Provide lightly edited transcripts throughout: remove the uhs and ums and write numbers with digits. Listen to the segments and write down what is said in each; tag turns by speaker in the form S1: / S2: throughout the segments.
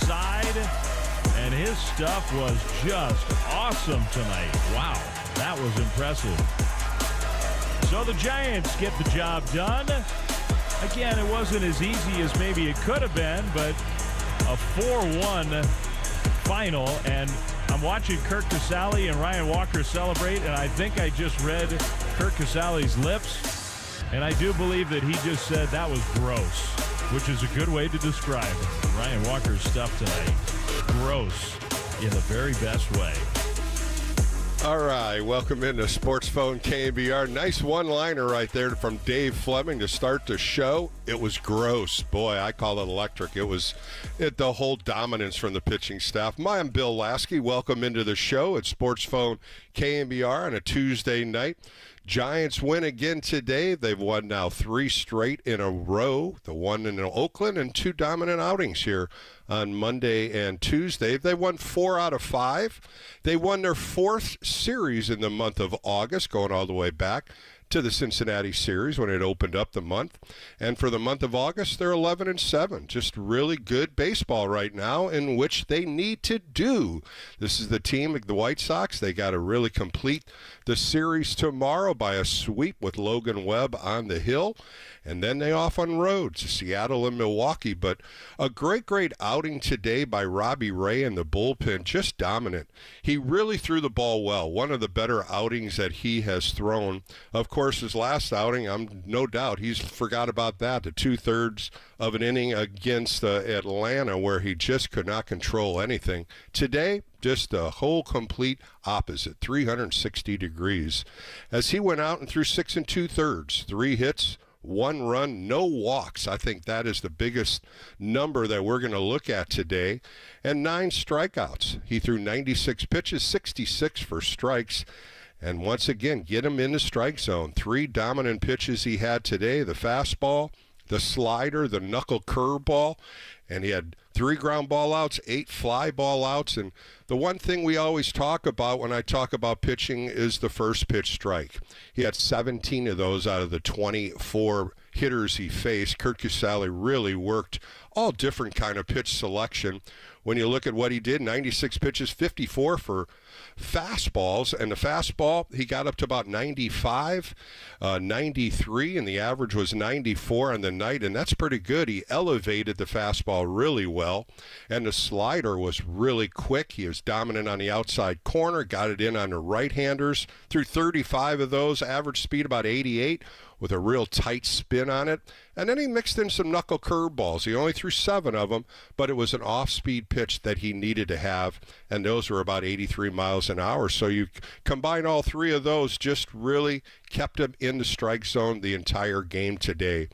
S1: side, and his stuff was just awesome tonight. Wow, that was impressive. So the Giants get the job done. Again, it wasn't as easy as maybe it could have been, but a 4-1 final, and I'm watching Kirk Casale and Ryan Walker celebrate, and I think I just read Kirk Casale's lips, and I do believe that he just said that was gross, which is a good way to describe Ryan Walker's stuff tonight. Gross in the very best way.
S2: All right, welcome into Sports Phone KNBR. Nice one-liner right there from Dave Fleming to start the show. It was gross. Boy, I call it electric. It was the whole dominance from the pitching staff. I'm Bill Lasky. Welcome into the show at Sports Phone KNBR on a Tuesday night. Giants win again today. They've won now 3 straight in a row. The one in Oakland and 2 dominant outings here on Monday and Tuesday. They won 4 out of 5. They won their 4th series in the month of August, going all the way back to the Cincinnati series when it opened up the month. And for the month of August, they're 11-7. Just really good baseball right now, in which they need to do. This is the team, the White Sox. They got to really complete the series tomorrow by a sweep with Logan Webb on the hill. And then they off on road to Seattle and Milwaukee. But a great outing today by Robbie Ray in the bullpen, just dominant. He really threw the ball well. One of the better outings that he has thrown. Of course, his last outing, I'm no doubt he's forgot about that. The 2/3 of an inning against Atlanta, where he just could not control anything. Today, just a whole complete opposite, 360 degrees. As he went out and threw 6 2/3, 3 hits, 1 run, no walks. I think that is the biggest number that we're going to look at today. And 9 strikeouts. He threw 96 pitches, 66 for strikes. And once again, get him in the strike zone. 3 dominant pitches he had today: the fastball, the slider, the knuckle curveball. And he had 3 ground ball outs, 8 fly ball outs. And the one thing we always talk about when I talk about pitching is the first pitch strike. He had 17 of those out of the 24 hitters he faced. Kirk Casale really worked all different kind of pitch selection. When you look at what he did, 96 pitches, 54 for fastballs, and the fastball, he got up to about 95, 93, and the average was 94 on the night, and that's pretty good. He elevated the fastball really well, and the slider was really quick. He was dominant on the outside corner, got it in on the right-handers, threw 35 of those, average speed about 88, with a real tight spin on it. And then he mixed in some knuckle curveballs. He only threw 7 of them, but it was an off-speed pitch that he needed to have, and those were about 83 miles an hour. So you combine all 3 of those, just really kept him in the strike zone the entire game today.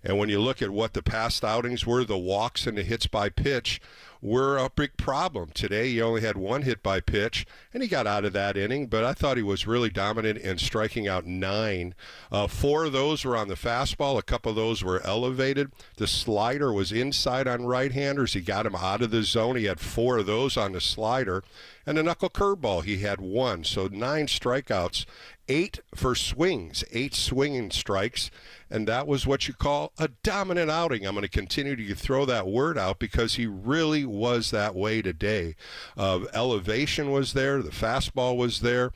S2: And when you look at what the past outings were, the walks and the hits by pitch were a big problem. Today he only had 1 hit by pitch, and he got out of that inning, but I thought he was really dominant in striking out 9. 4 of those were on the fastball. A couple of those were elevated. The slider was inside on right-handers. He got him out of the zone. He had 4 of those on the slider. And the knuckle curveball, he had 1. So 9 strikeouts, 8 for swings, 8 swinging strikes. And that was what you call a dominant outing. I'm going to continue to throw that word out because he really was that way today. Elevation was there. The fastball was there.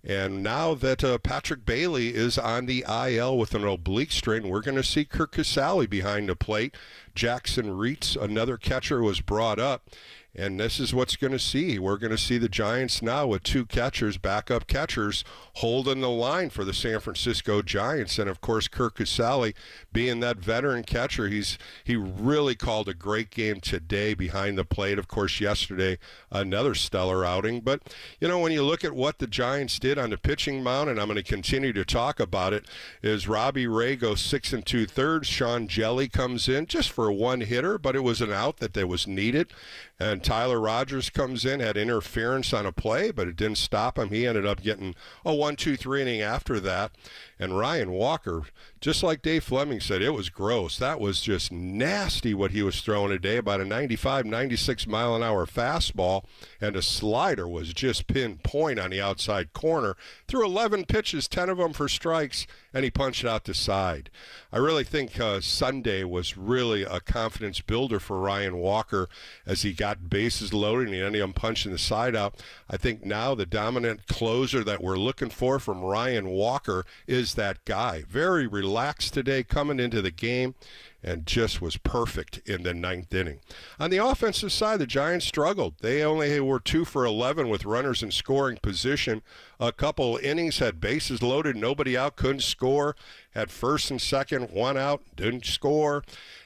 S2: And now that Patrick Bailey is on the IL with an oblique strain, we're going to see Kirk Casale behind the plate. Jackson Reitz, another catcher, was brought up. And this is what's going to see. We're going to see the Giants now with 2 catchers, backup catchers, holding the line for the San Francisco Giants. And, of course, Kirk Casale, being that veteran catcher, he really called a great game today behind the plate. Of course, yesterday, another stellar outing. But, you know, when you look at what the Giants did on the pitching mound, and I'm going to continue to talk about it, is Robbie Ray goes 6 2/3. Sean Jelly comes in just for 1 hitter, but it was an out that was needed. And Tyler Rogers comes in, had interference on a play, but it didn't stop him. He ended up getting a 1-2-3 inning after that. And Ryan Walker, just like Dave Fleming said, it was gross. That was just nasty what he was throwing today, about a 95, 96 mile an hour fastball, and a slider was just pinpoint on the outside corner. Threw 11 pitches, 10 of them for strikes, and he punched out the side. I really think Sunday was really a confidence builder for Ryan Walker as he got bases loaded and he ended up punching the side out. I think now the dominant closer that we're looking for from Ryan Walker is that guy. Very relaxed today coming into the game and just was perfect in the ninth inning. On the offensive side, the Giants struggled. They only were 2 for 11 with runners in scoring position. A couple innings had bases loaded, nobody out, couldn't score. Had first and second, one out, didn't score.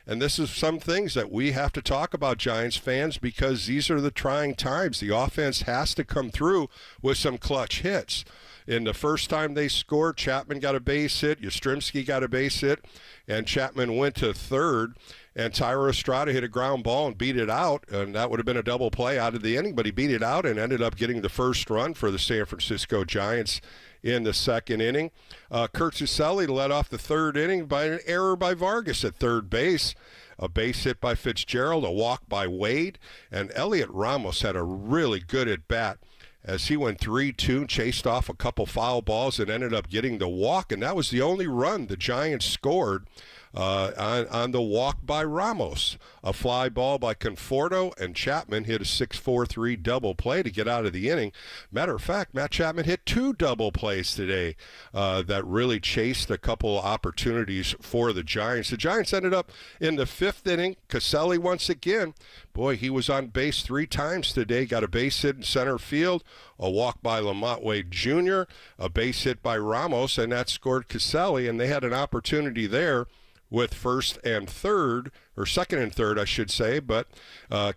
S2: And this is some things that we have to talk about, Giants fans, because these are the trying times. The offense has to come through with some clutch hits. In the first time they scored, Chapman got a base hit, Yastrzemski got a base hit, and Chapman went to third, and Tyro Estrada hit a ground ball and beat it out, and that would have been a double play out of the inning, but he beat it out and ended up getting the first run for the San Francisco Giants in the second inning. Kurt Suselli led off the third inning by an error by Vargas at third base. A base hit by Fitzgerald, a walk by Wade, and Elliot Ramos had a really good at-bat as he went 3-2, chased off a couple foul balls and ended up getting the walk, and that was the only run the Giants scored on the walk by Ramos. A fly ball by Conforto, and Chapman hit a 6-4-3 double play to get out of the inning. Matter of fact, Matt Chapman hit 2 double plays today that really chased a couple opportunities for the Giants. The Giants ended up in the fifth inning. Caselli once again, boy, he was on base 3 times today, got a base hit in center field, a walk by Lamont Wade Jr., a base hit by Ramos, and that scored Caselli, and they had an opportunity there with first and third, or second and third, I should say, but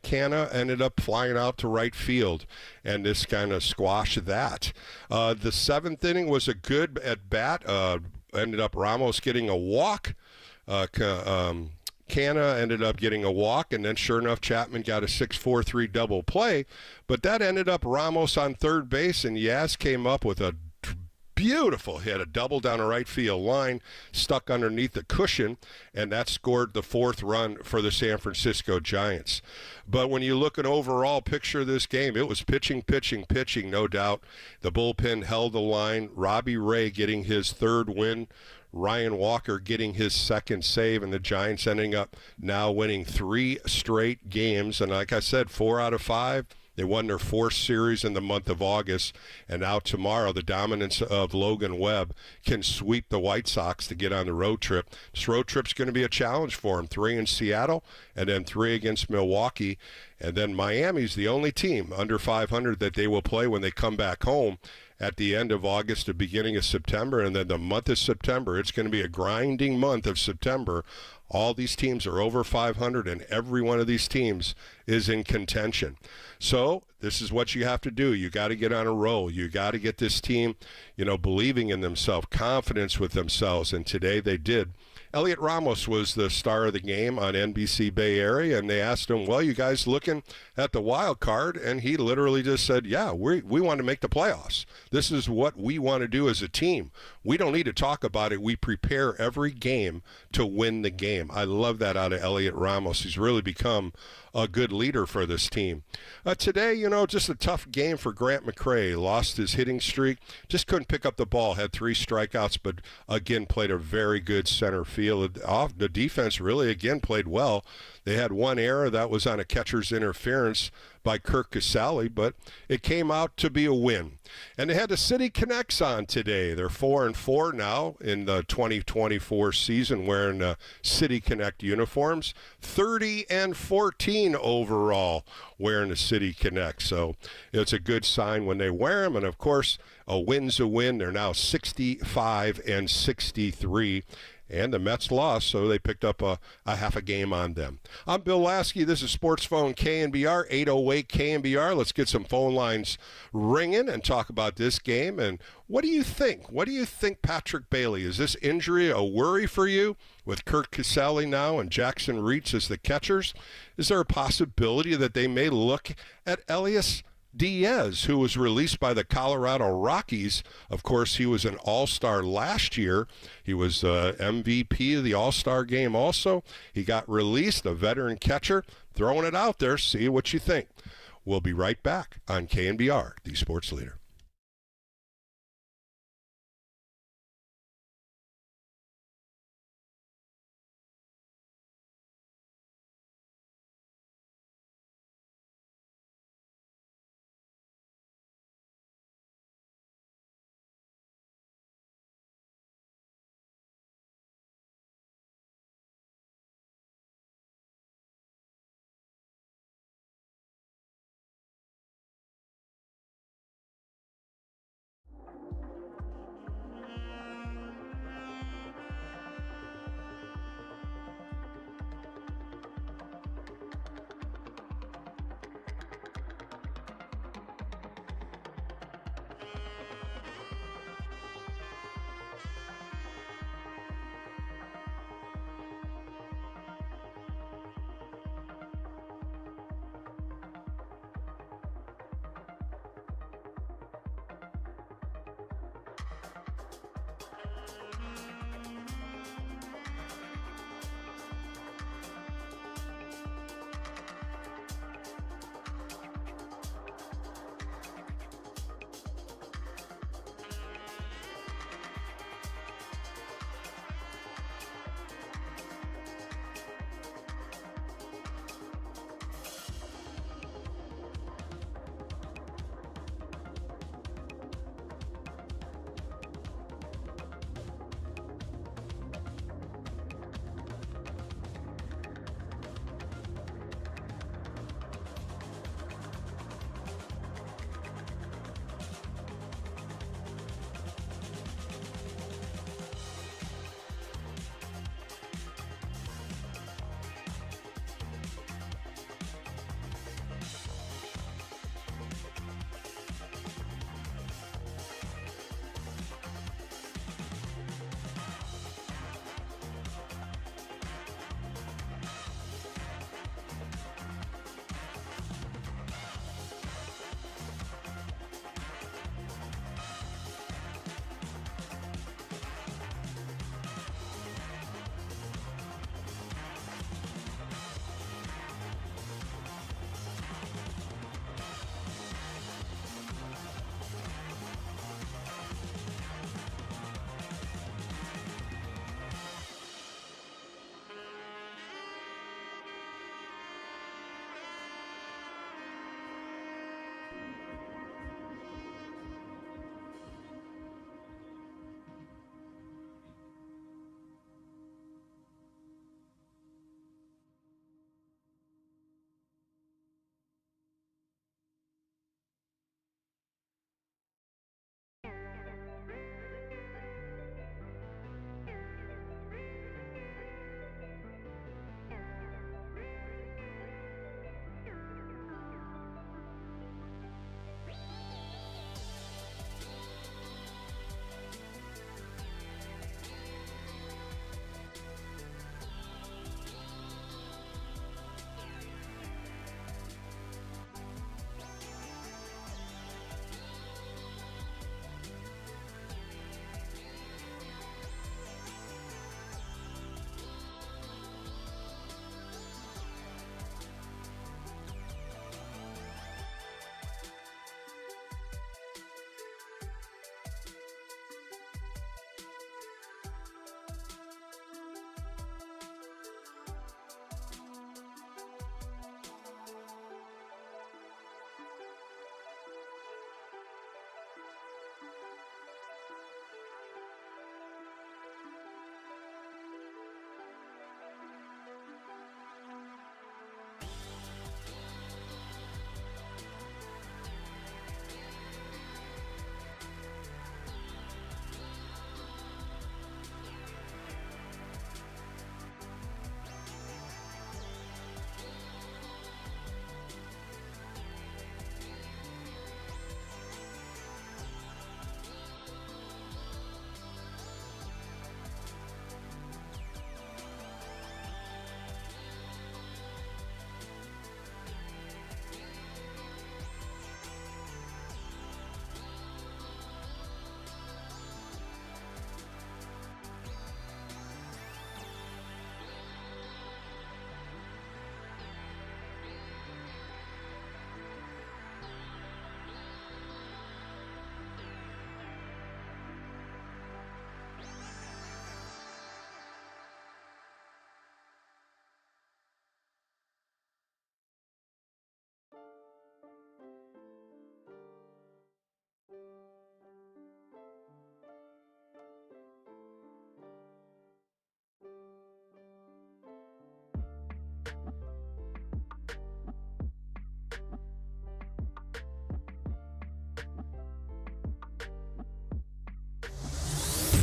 S2: Canna ended up flying out to right field, and this kind of squashed that. The seventh inning was a good at-bat. Ended up Ramos getting a walk. Canna ended up getting a walk, and then sure enough, Chapman got a 6-4-3 double play, but that ended up Ramos on third base, and Yaz came up with a beautiful hit, a double down a right field line, stuck underneath the cushion, and that scored the fourth run for the San Francisco Giants. But when you look at overall picture of this game, it was pitching, no doubt. The bullpen held the line. Robbie Ray getting his third win, Ryan Walker getting his second save, and the Giants ending up now winning 3 straight games. And like I said, 4 out of 5. They won their 4th series in the month of August, and now tomorrow the dominance of Logan Webb can sweep the White Sox to get on the road trip. This road trip's going to be a challenge for them. 3 in Seattle, and then 3 against Milwaukee, and then Miami's the only team under 500 that they will play when they come back home at the end of August, the beginning of September, and then the month of September. It's going to be a grinding month of September. All these teams are over 500, and every one of these teams is in contention. So this is what you have to do. You got to get on a roll. You got to get this team, believing in themselves, confidence with themselves, and today they did. Elliot Ramos was the star of the game on NBC Bay Area, and they asked him, well, you guys looking at the wild card? And he literally just said, yeah, we want to make the playoffs. This is what we want to do as a team. We don't need to talk about it. We prepare every game to win the game. I love that out of Elliot Ramos. He's really become a good leader for this team. Today, just a tough game for Grant McCray. Lost his hitting streak. Just couldn't pick up the ball. Had 3 strikeouts, but again played a very good center field. The defense really, again, played well. They had 1 error. That was on a catcher's interference by Kirk Caselli, but it came out to be a win. And they had the City Connects on today. They're 4-4 now in the 2024 season wearing the City Connect uniforms. 30-14 overall wearing the City Connect. So it's a good sign when they wear them. And, of course, a win's a win. They're now 65-63. And the Mets lost, so they picked up a half a game on them. I'm Bill Lasky. This is Sports Phone KNBR, 808 KNBR. Let's get some phone lines ringing and talk about this game. And what do you think? What do you think, Patrick Bailey? Is this injury a worry for you with Kurt Caselli now and Jackson Reitz as the catchers? Is there a possibility that they may look at Elias Diaz, who was released by the Colorado Rockies. Of course, he was an All-Star last year. He was MVP of the All-Star game also. He got released, a veteran catcher. Throwing it out there, see what you think. We'll be right back on KNBR, the Sports Leader.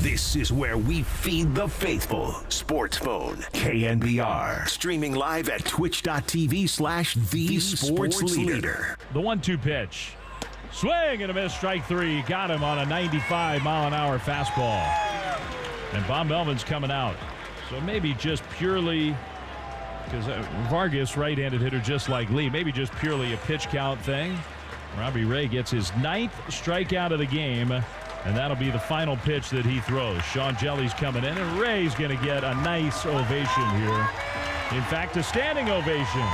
S3: This is where we feed the faithful. Sports Phone, KNBR. Streaming live at twitch.tv/the Sports Leader.
S1: The 1-2 pitch. Swing and a miss, strike three. Got him on a 95-mile-an-hour fastball. And Bob Melvin's coming out. So maybe just purely, because Vargas, right-handed hitter just like Lee, maybe just purely a pitch count thing. Robbie Ray gets his 9th strikeout of the game, and that'll be the final pitch that he throws. Sean Jelly's coming in, and Ray's going to get a nice ovation here. In fact, a standing ovation.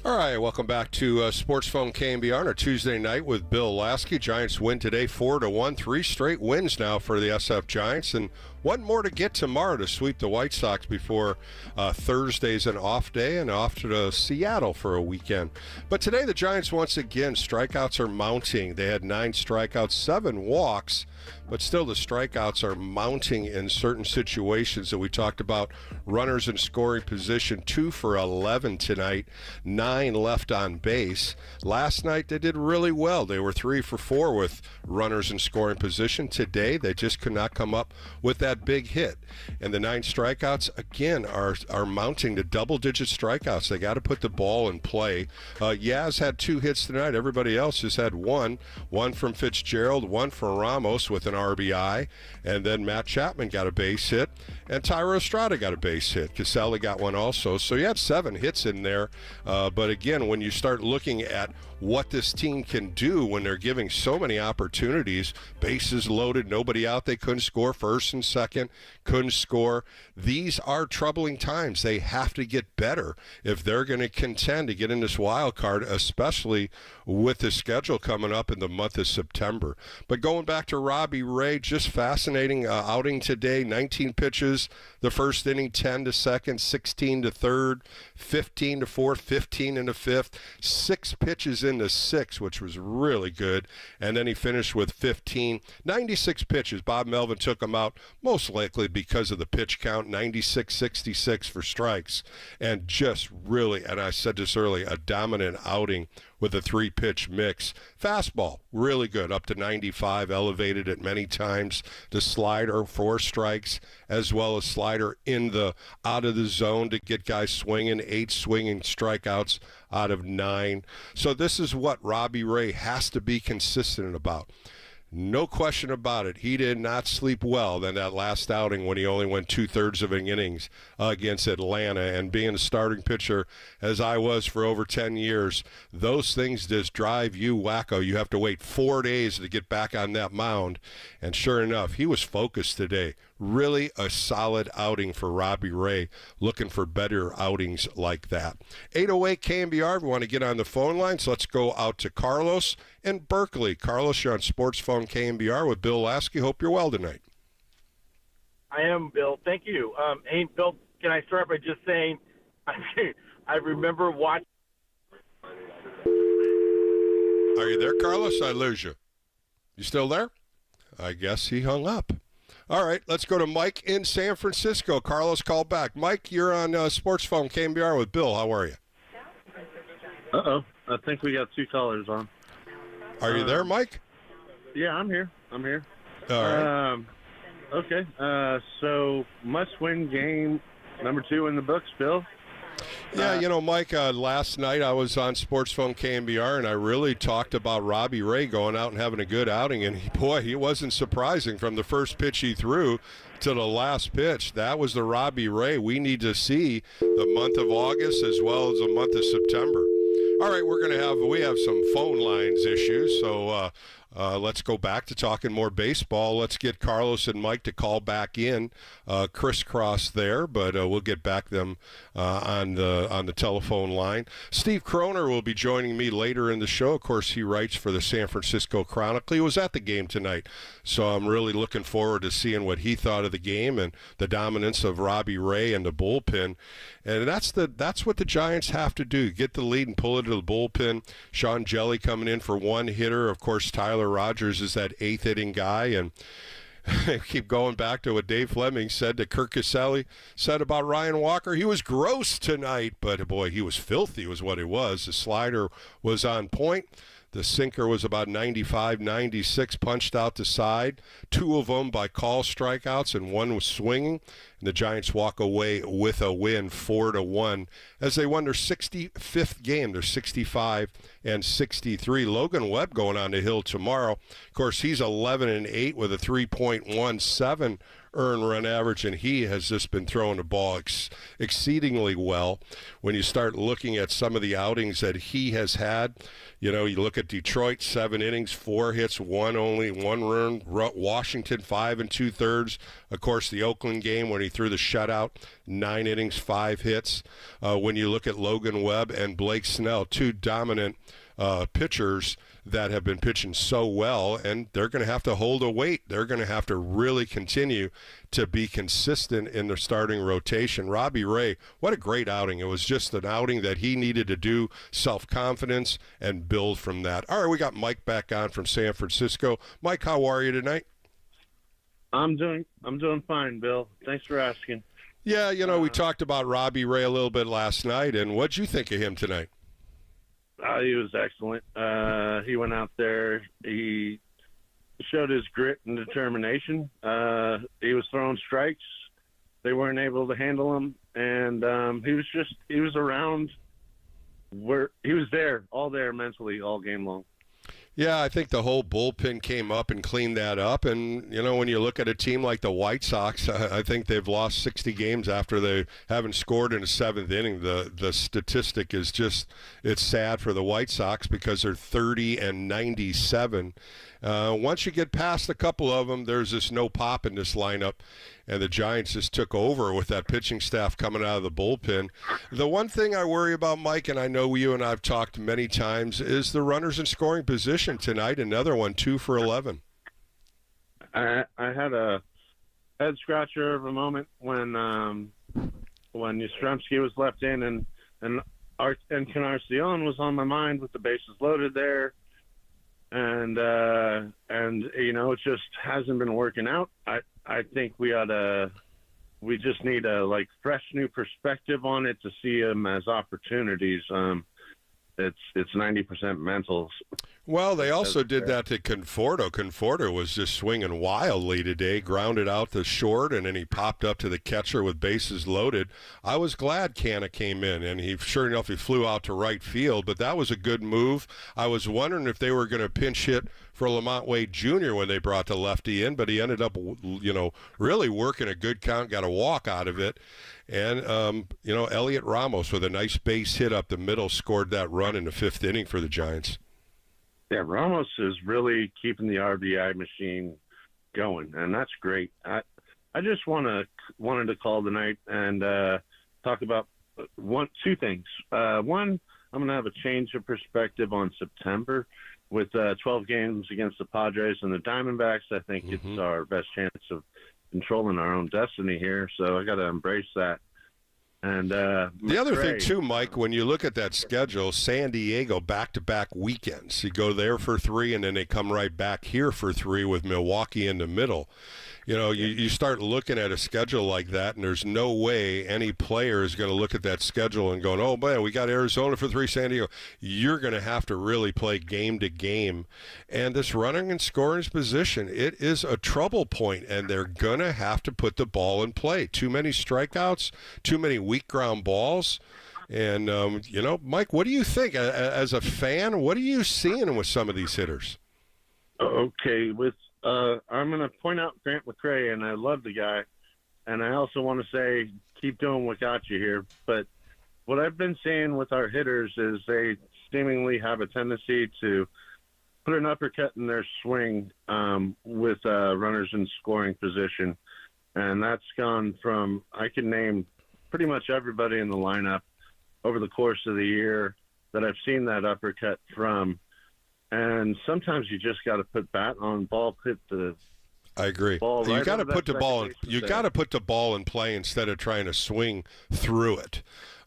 S2: All right, welcome back to Sports Phone KNBR on a Tuesday night with Bill Lasky. Giants win today 4-1, 3 straight wins now for the SF Giants, and one more to get tomorrow to sweep the White Sox before Thursday's an off day and off to Seattle for a weekend. But today the Giants once again, strikeouts are mounting. They had 9 strikeouts, 7 walks, but still the strikeouts are mounting in certain situations that we talked about. Runners in scoring position, 2 for 11 tonight, 9 left on base. Last night they did really well. They were 3 for 4 with runners in scoring position. Today they just could not come up with that big hit. And the 9 strikeouts, again, are mounting to double-digit strikeouts. They got to put the ball in play. Yaz had 2 hits tonight. Everybody else just had 1. 1 from Fitzgerald, 1 from Ramos with an RBI, and then Matt Chapman got a base hit, and Tyro Estrada got a base hit. Casella got one also. So you had 7 hits in there. But again, when you start looking at what this team can do when they're giving so many opportunities, bases loaded, nobody out, they couldn't score first and second, couldn't score. These are troubling times. They have to get better if they're going to contend to get in this wild card, especially with the schedule coming up in the month of September. But going back to Robbie Ray, just fascinating outing today. 19 pitches, the first inning, 10 to second, 16 to third, 15 to fourth, 15 in the fifth, 6 pitches into 6, which was really good. And then he finished with 15, 96 pitches. Bob Melvin took him out, most likely because of the pitch count, 96-66 for strikes. And just really, and I said this earlier, a dominant outing with a 3-pitch mix. Fastball, really good, up to 95, elevated it many times. The slider, 4 strikes, as well as slider out of the zone to get guys swinging, 8 swinging strikeouts out of 9. So this is what Robbie Ray has to be consistent about. No question about it. He did not sleep well in that last outing when he only went 2/3 of an innings against Atlanta. And being a starting pitcher, as I was for over 10 years, those things just drive you wacko. You have to wait 4 days to get back on that mound. And sure enough, he was focused today. Really a solid outing for Robbie Ray. Looking for better outings like that. 808 KNBR, if you want to get on the phone lines, let's go out to Carlos in Berkeley. Carlos, you're on Sports Phone KNBR with Bill Lasky. Hope you're well tonight.
S4: I am, Bill. Thank you. Hey, Bill, can I start by just saying I remember watching.
S2: Are you there, Carlos? I lose you. You still there? I guess he hung up. All right, let's go to Mike in San Francisco. Carlos called back. Mike, you're on Sports Phone KNBR with Bill. How are you?
S5: Uh-oh. I think we got 2 callers on.
S2: Are you there, Mike?
S5: Yeah, I'm here.
S2: All right.
S5: Okay. So must-win game number 2 in the books, Bill.
S2: Yeah, Mike, last night I was on Sports Phone KNBR, and I really talked about Robbie Ray going out and having a good outing. And, he wasn't surprising from the first pitch he threw to the last pitch. That was the Robbie Ray we need to see the month of August as well as the month of September. All right, we have some phone lines issues, so let's go back to talking more baseball. Let's get Carlos and Mike to call back in, crisscross there, but we'll get back them on the telephone line. Steve Kroner will be joining me later in the show. Of course, he writes for the San Francisco Chronicle. He was at the game tonight, so I'm really looking forward to seeing what he thought of the game and the dominance of Robbie Ray and the bullpen. And that's what the Giants have to do, get the lead and pull it to the bullpen. Sean Jelly coming in for 1 hitter. Of course, Tyler Rogers is that 8th inning guy. And I keep going back to what Dave Fleming said to Kirk Caselli, said about Ryan Walker. He was gross tonight, but boy, he was filthy was what he was. The slider was on point. The sinker was about 95, 96, punched out the side. 2 of them by call strikeouts, and 1 was swinging. And the Giants walk away with a win, 4-1, as they won their 65th game. They're 65 and 63. Logan Webb going on the hill tomorrow. Of course, he's 11-8 with a 3.17 earned run average, and he has just been throwing the ball exceedingly well. When you start looking at some of the outings that he has had, you look at Detroit, 7 innings, 4 hits, 1 run. Washington, 5 2/3. Of course, the Oakland game when he threw the shutout, 9 innings, 5 hits. When you look at Logan Webb and Blake Snell, 2 dominant pitchers that have been pitching so well, and they're going to have to hold a weight. They're going to have to really continue to be consistent in their starting rotation. Robbie Ray, what a great outing. It was just an outing that he needed to do, self-confidence, and build from that. All right, we got Mike back on from San Francisco. Mike, how are you tonight?
S5: I'm doing fine, Bill. Thanks for asking.
S2: Yeah, we talked about Robbie Ray a little bit last night, and what'd you think of him tonight?
S5: He was excellent. He went out there. He showed his grit and determination. He was throwing strikes. They weren't able to handle him, and he was around where he was there, all there mentally, all game long.
S2: Yeah, I think the whole bullpen came up and cleaned that up. And, when you look at a team like the White Sox, I think they've lost 60 games after they haven't scored in the 7th inning. The statistic is just, it's sad for the White Sox because they're 30-97. Once you get past a couple of them, there's this no pop in this lineup. And the Giants just took over with that pitching staff coming out of the bullpen. The one thing I worry about, Mike, and I know you and I have talked many times, is the runners in scoring position tonight. Another one, 2 for 11.
S5: I had a head scratcher of a moment when Yastrzemski was left in, and Encarnacion was on my mind with the bases loaded there. And it just hasn't been working out. I think we just need a fresh new perspective on it to see them as opportunities. It's 90% mentals.
S2: Well, they also did that to Conforto. Conforto was just swinging wildly today, grounded out the short, and then he popped up to the catcher with bases loaded. I was glad Canna came in, and he flew out to right field, but that was a good move. I was wondering if they were going to pinch hit for Lamont Wade Jr. when they brought the lefty in, but he ended up, really working a good count, got a walk out of it. And, Elliot Ramos with a nice base hit up the middle scored that run in the 5th inning for the Giants.
S5: Yeah, Ramos is really keeping the RBI machine going, and that's great. I just wanted to call tonight and talk about two things. One, I'm going to have a change of perspective on September with 12 games against the Padres and the Diamondbacks. I think it's our best chance of controlling our own destiny here, so I got to embrace that. And
S2: the other thing too, Mike, when you look at that schedule, San Diego back-to-back weekends. You go there for 3, and then they come right back here for 3 with Milwaukee in the middle. You start looking at a schedule like that, and there's no way any player is going to look at that schedule and going, oh, man, we got Arizona for 3, San Diego. You're going to have to really play game to game. And this running and scoring position, it is a trouble point, and they're going to have to put the ball in play. Too many strikeouts, too many weak ground balls. And, Mike, what do you think? As a fan, what are you seeing with some of these hitters?
S5: Okay, I'm going to point out Grant McCray, and I love the guy. And I also want to say, keep doing what got you here. But what I've been seeing with our hitters is they seemingly have a tendency to put an uppercut in their swing with runners in scoring position. And that's gone from, I can name pretty much everybody in the lineup over the course of the year that I've seen that uppercut from. And sometimes you just got to put bat on ball, hit the.
S2: I agree. You got to put the ball. You got to put the ball in play instead of trying to swing through it.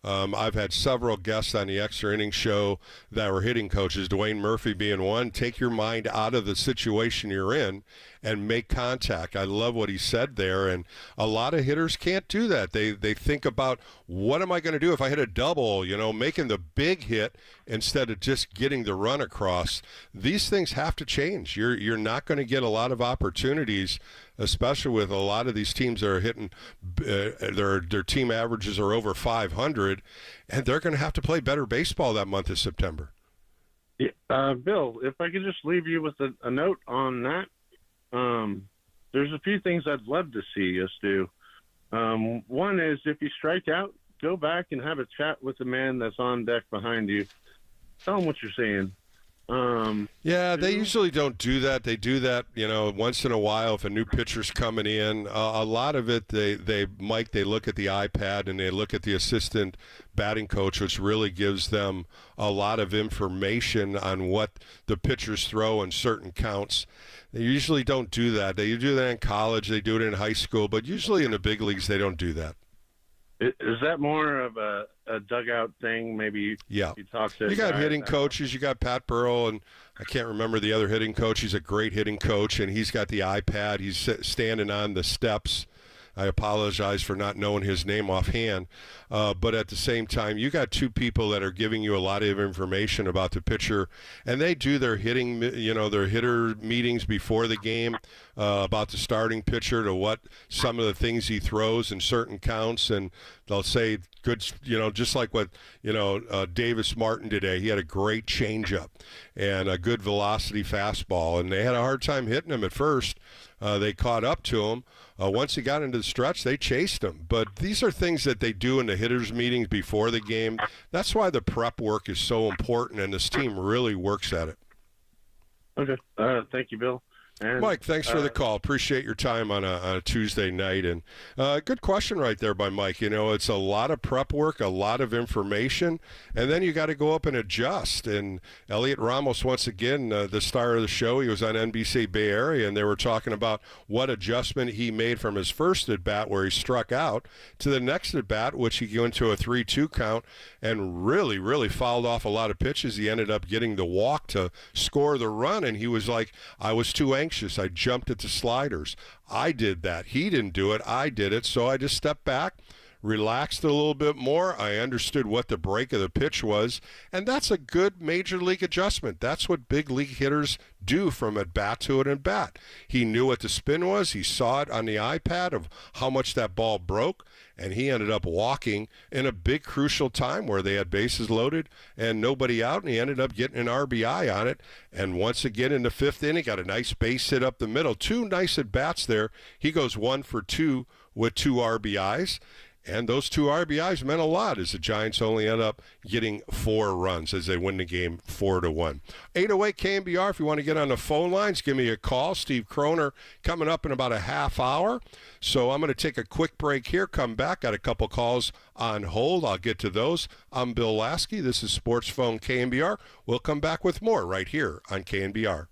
S2: I've had several guests on the Extra Innings show that were hitting coaches, Dwayne Murphy being one. Take your mind out of the situation you're in and make contact. I love what he said there, and a lot of hitters can't do that. They think about, what am I going to do if I hit a double, making the big hit instead of just getting the run across. These things have to change. You're not going to get a lot of opportunities, especially with a lot of these teams that are hitting, their team averages are over 500, and they're going to have to play better baseball that month of September.
S5: Yeah, Bill, if I could just leave you with a note on that. There's a few things I'd love to see us do. One is, if you strike out, go back and have a chat with the man that's on deck behind you. Tell him what you're saying.
S2: Yeah, they usually don't do that. They do that, once in a while if a new pitcher's coming in. A lot of it, they look at the iPad and they look at the assistant batting coach, which really gives them a lot of information on what the pitchers throw in certain counts. They usually don't do that. They do that in college. They do it in high school. But usually in the big leagues, they don't do that.
S5: Is that more of a dugout thing? Maybe
S2: yeah.
S5: You talk to.
S2: You got hitting coaches. You got Pat Burrell, and I can't remember the other hitting coach. He's a great hitting coach, and he's got the iPad. He's standing on the steps. I apologize for not knowing his name offhand. But at the same time, you got two people that are giving you a lot of information about the pitcher, and they do their hitting, their hitter meetings before the game about the starting pitcher, to what some of the things he throws in certain counts, and they'll say good, just like what, Davis Martin today. He had a great changeup and a good velocity fastball, and they had a hard time hitting him at first. They caught up to him. Once he got into the stretch, they chased him. But these are things that they do in the hitters' meetings before the game. That's why the prep work is so important, and this team really works at it.
S5: Okay. Thank you, Bill. And,
S2: Mike, thanks for the call. Appreciate your time on a Tuesday night. And good question right there by Mike. It's a lot of prep work, a lot of information, and then you got to go up and adjust. And Elliot Ramos, once again, the star of the show, he was on NBC Bay Area, and they were talking about what adjustment he made from his first at-bat where he struck out to the next at-bat, which he went to a 3-2 count and really, really fouled off a lot of pitches. He ended up getting the walk to score the run, and he was like, I was too anxious. I jumped at the sliders. I did that. He didn't do it. I did it. So I just stepped back, relaxed a little bit more. I understood what the break of the pitch was, and that's a good major league adjustment. That's what big league hitters do from at bat to an at bat. He knew what the spin was. He saw it on the iPad of how much that ball broke, and he ended up walking in a big crucial time where they had bases loaded and nobody out, and he ended up getting an RBI on it. And once again in the fifth inning, got a nice base hit up the middle. Two nice at bats there. He goes 1 for 2 with 2 RBIs. And those 2 RBIs meant a lot, as the Giants only end up getting 4 runs as they win the game 4-1. 808 KNBR, if you want to get on the phone lines, give me a call. Steve Kroner coming up in about a half hour. So I'm going to take a quick break here, come back. Got a couple calls on hold. I'll get to those. I'm Bill Lasky. This is Sports Phone KNBR. We'll come back with more right here on KNBR.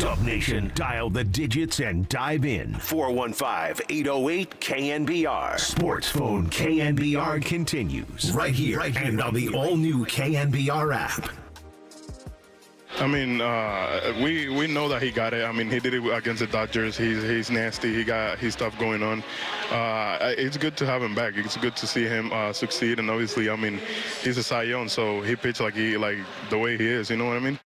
S3: Dub Nation, dial the digits and dive in. 415-808-KNBR. Sports Phone KNBR continues right here and on the all-new KNBR app.
S6: I mean, we know that he got it. I mean, he did it against the Dodgers. He's nasty. He got his stuff going on. It's good to have him back. It's good to see him succeed. And obviously, I mean, he's a Cy Young, so he pitched like the way he is. You know what I mean?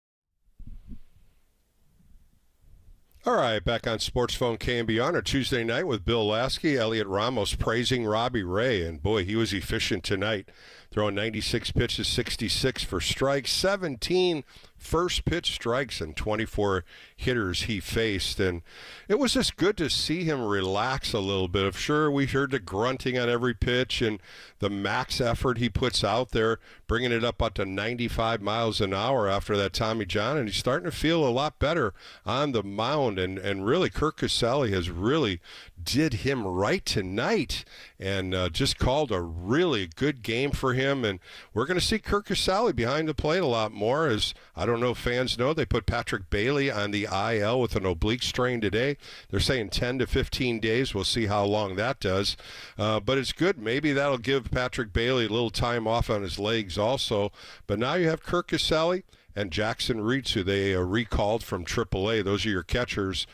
S2: All right, back on Sports Phone KNBR on a Tuesday night with Bill Lasky, Elliot Ramos praising Robbie Ray, and boy, he was efficient tonight, throwing 96 pitches, 66 for strikes, 17 first pitch strikes, and 24 hitters he faced. And it was just good to see him relax a little bit. Sure, we heard the grunting on every pitch and the max effort he puts out there, bringing it up to 95 miles an hour after that Tommy John, and he's starting to feel a lot better on the mound. And really, Kirk Caselli has really did him right tonight and just called a really good game for him. And we're going to see Kirk Caselli behind the plate a lot more. As I don't know if fans know, they put Patrick Bailey on the IL with an oblique strain today. They're saying 10 to 15 days. We'll see how long that does. But it's good. Maybe that'll give Patrick Bailey a little time off on his legs also. But now you have Kirk Caselli and Jackson Reitz, who they recalled from AAA. Those are your catchers.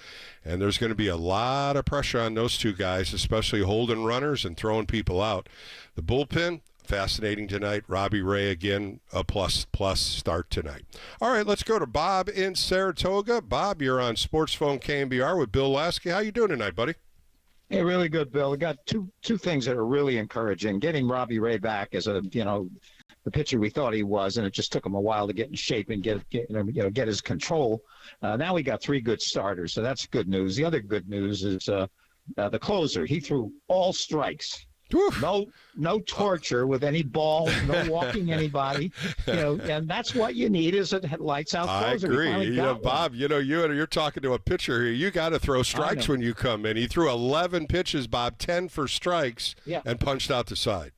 S2: And there's going to be a lot of pressure on those two guys, especially holding runners and throwing people out. The bullpen, fascinating tonight. Robbie Ray, again, a plus start tonight. All right, let's go to Bob in Saratoga. Bob, you're on Sports Phone KNBR with Bill Lasky. How you doing tonight, buddy?
S7: Hey, really good, Bill. We got two things that are really encouraging. Getting Robbie Ray back as the pitcher we thought he was, and it just took him a while to get in shape and get his control. Now we got three good starters, so that's good news. The other good news is the closer. He threw all strikes. Oof. No torture with any balls, no walking anybody, and that's what you need is a lights out closer.
S2: I agree. Bob, you're talking to a pitcher here. You got to throw strikes when you come in. He threw 11 pitches, Bob, 10 for strikes, and punched out the side.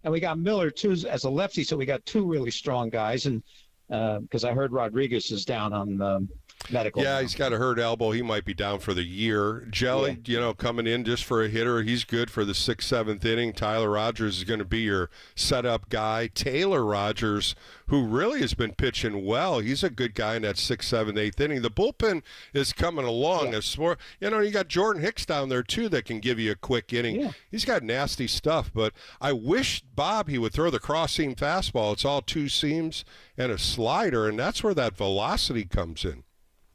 S7: And we got Miller, too, as a lefty, so we got two really strong guys. And because I heard Rodriguez is down on medical.
S2: Yeah,
S7: now.
S2: He's got a hurt elbow. He might be down for the year. Jelly, coming in just for a hitter. He's good for the 6th, 7th inning. Tyler Rogers is going to be your setup guy. Taylor Rogers, who really has been pitching well. He's a good guy in that 6th, 7th, 8th inning. The bullpen is coming along. You got Jordan Hicks down there, too, that can give you a quick inning. Yeah. He's got nasty stuff, but I wish, Bob, he would throw the cross-seam fastball. It's all two seams and a slider, and that's where that velocity comes in.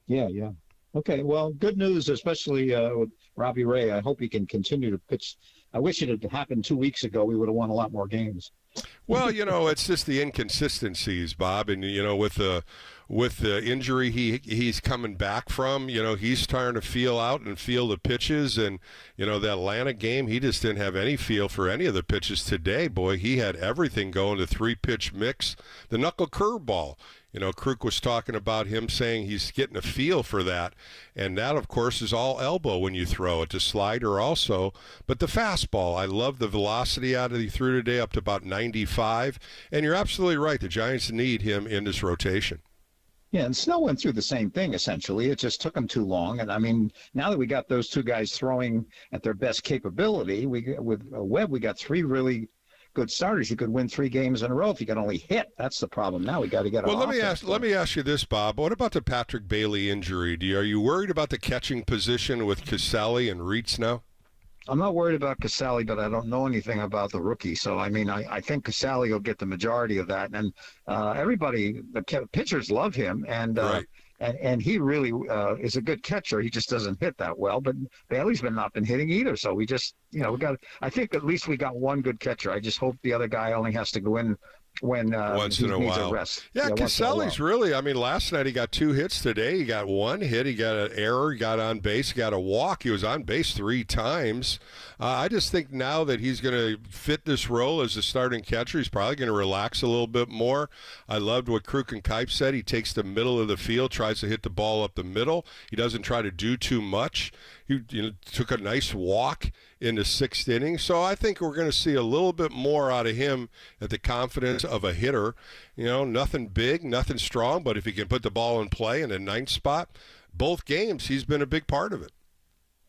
S7: Yeah. Okay, well, good news, especially with Robbie Ray. I hope he can continue to pitch. I wish it had happened 2 weeks ago. We would have won a lot more games.
S2: Well, it's just the inconsistencies, Bob, and with the injury he's coming back from, he's starting to feel out and feel the pitches, and the Atlanta game, he just didn't have any feel for any of the pitches today. Boy, he had everything going. The 3-pitch mix, the knuckle curveball. Kruk was talking about him saying he's getting a feel for that, and that, of course, is all elbow when you throw it. The slider also, but the fastball, I love the velocity out of he threw today up to about 95, and you're absolutely right. The Giants need him in this rotation.
S7: Yeah, and Snell went through the same thing, essentially. It just took him too long. And, I mean, now that we got those two guys throwing at their best capability, with Webb, we got three really good starters. You could win 3 games in a row if you could only hit. That's the problem. Now we got to get our offense.
S2: Let me ask you this, Bob. What about the Patrick Bailey injury? Are you worried about the catching position with Caselli and Reitz now?
S7: I'm not worried about Caselli, but I don't know anything about the rookie. So, I mean, I think Caselli will get the majority of that. And everybody, the pitchers love him. And
S2: right.
S7: And he really is a good catcher. He just doesn't hit that well. But Bailey's not been hitting either. So we just, I think at least we got one good catcher. I just hope the other guy only has to go in when
S2: once
S7: he
S2: in a
S7: needs
S2: while.
S7: a rest.
S2: Yeah, Caselli's really, last night he got 2 hits today. He got 1 hit. He got an error. He got on base. He got a walk. He was on base 3 times. I just think now that he's going to fit this role as a starting catcher, he's probably going to relax a little bit more. I loved what Kruk and Kipe said. He takes the middle of the field, tries to hit the ball up the middle. He doesn't try to do too much. He took a nice walk in the 6th inning. So I think we're going to see a little bit more out of him at the confidence of a hitter. Nothing big, nothing strong, but if he can put the ball in play in the 9th spot, both games, he's been a big part of it.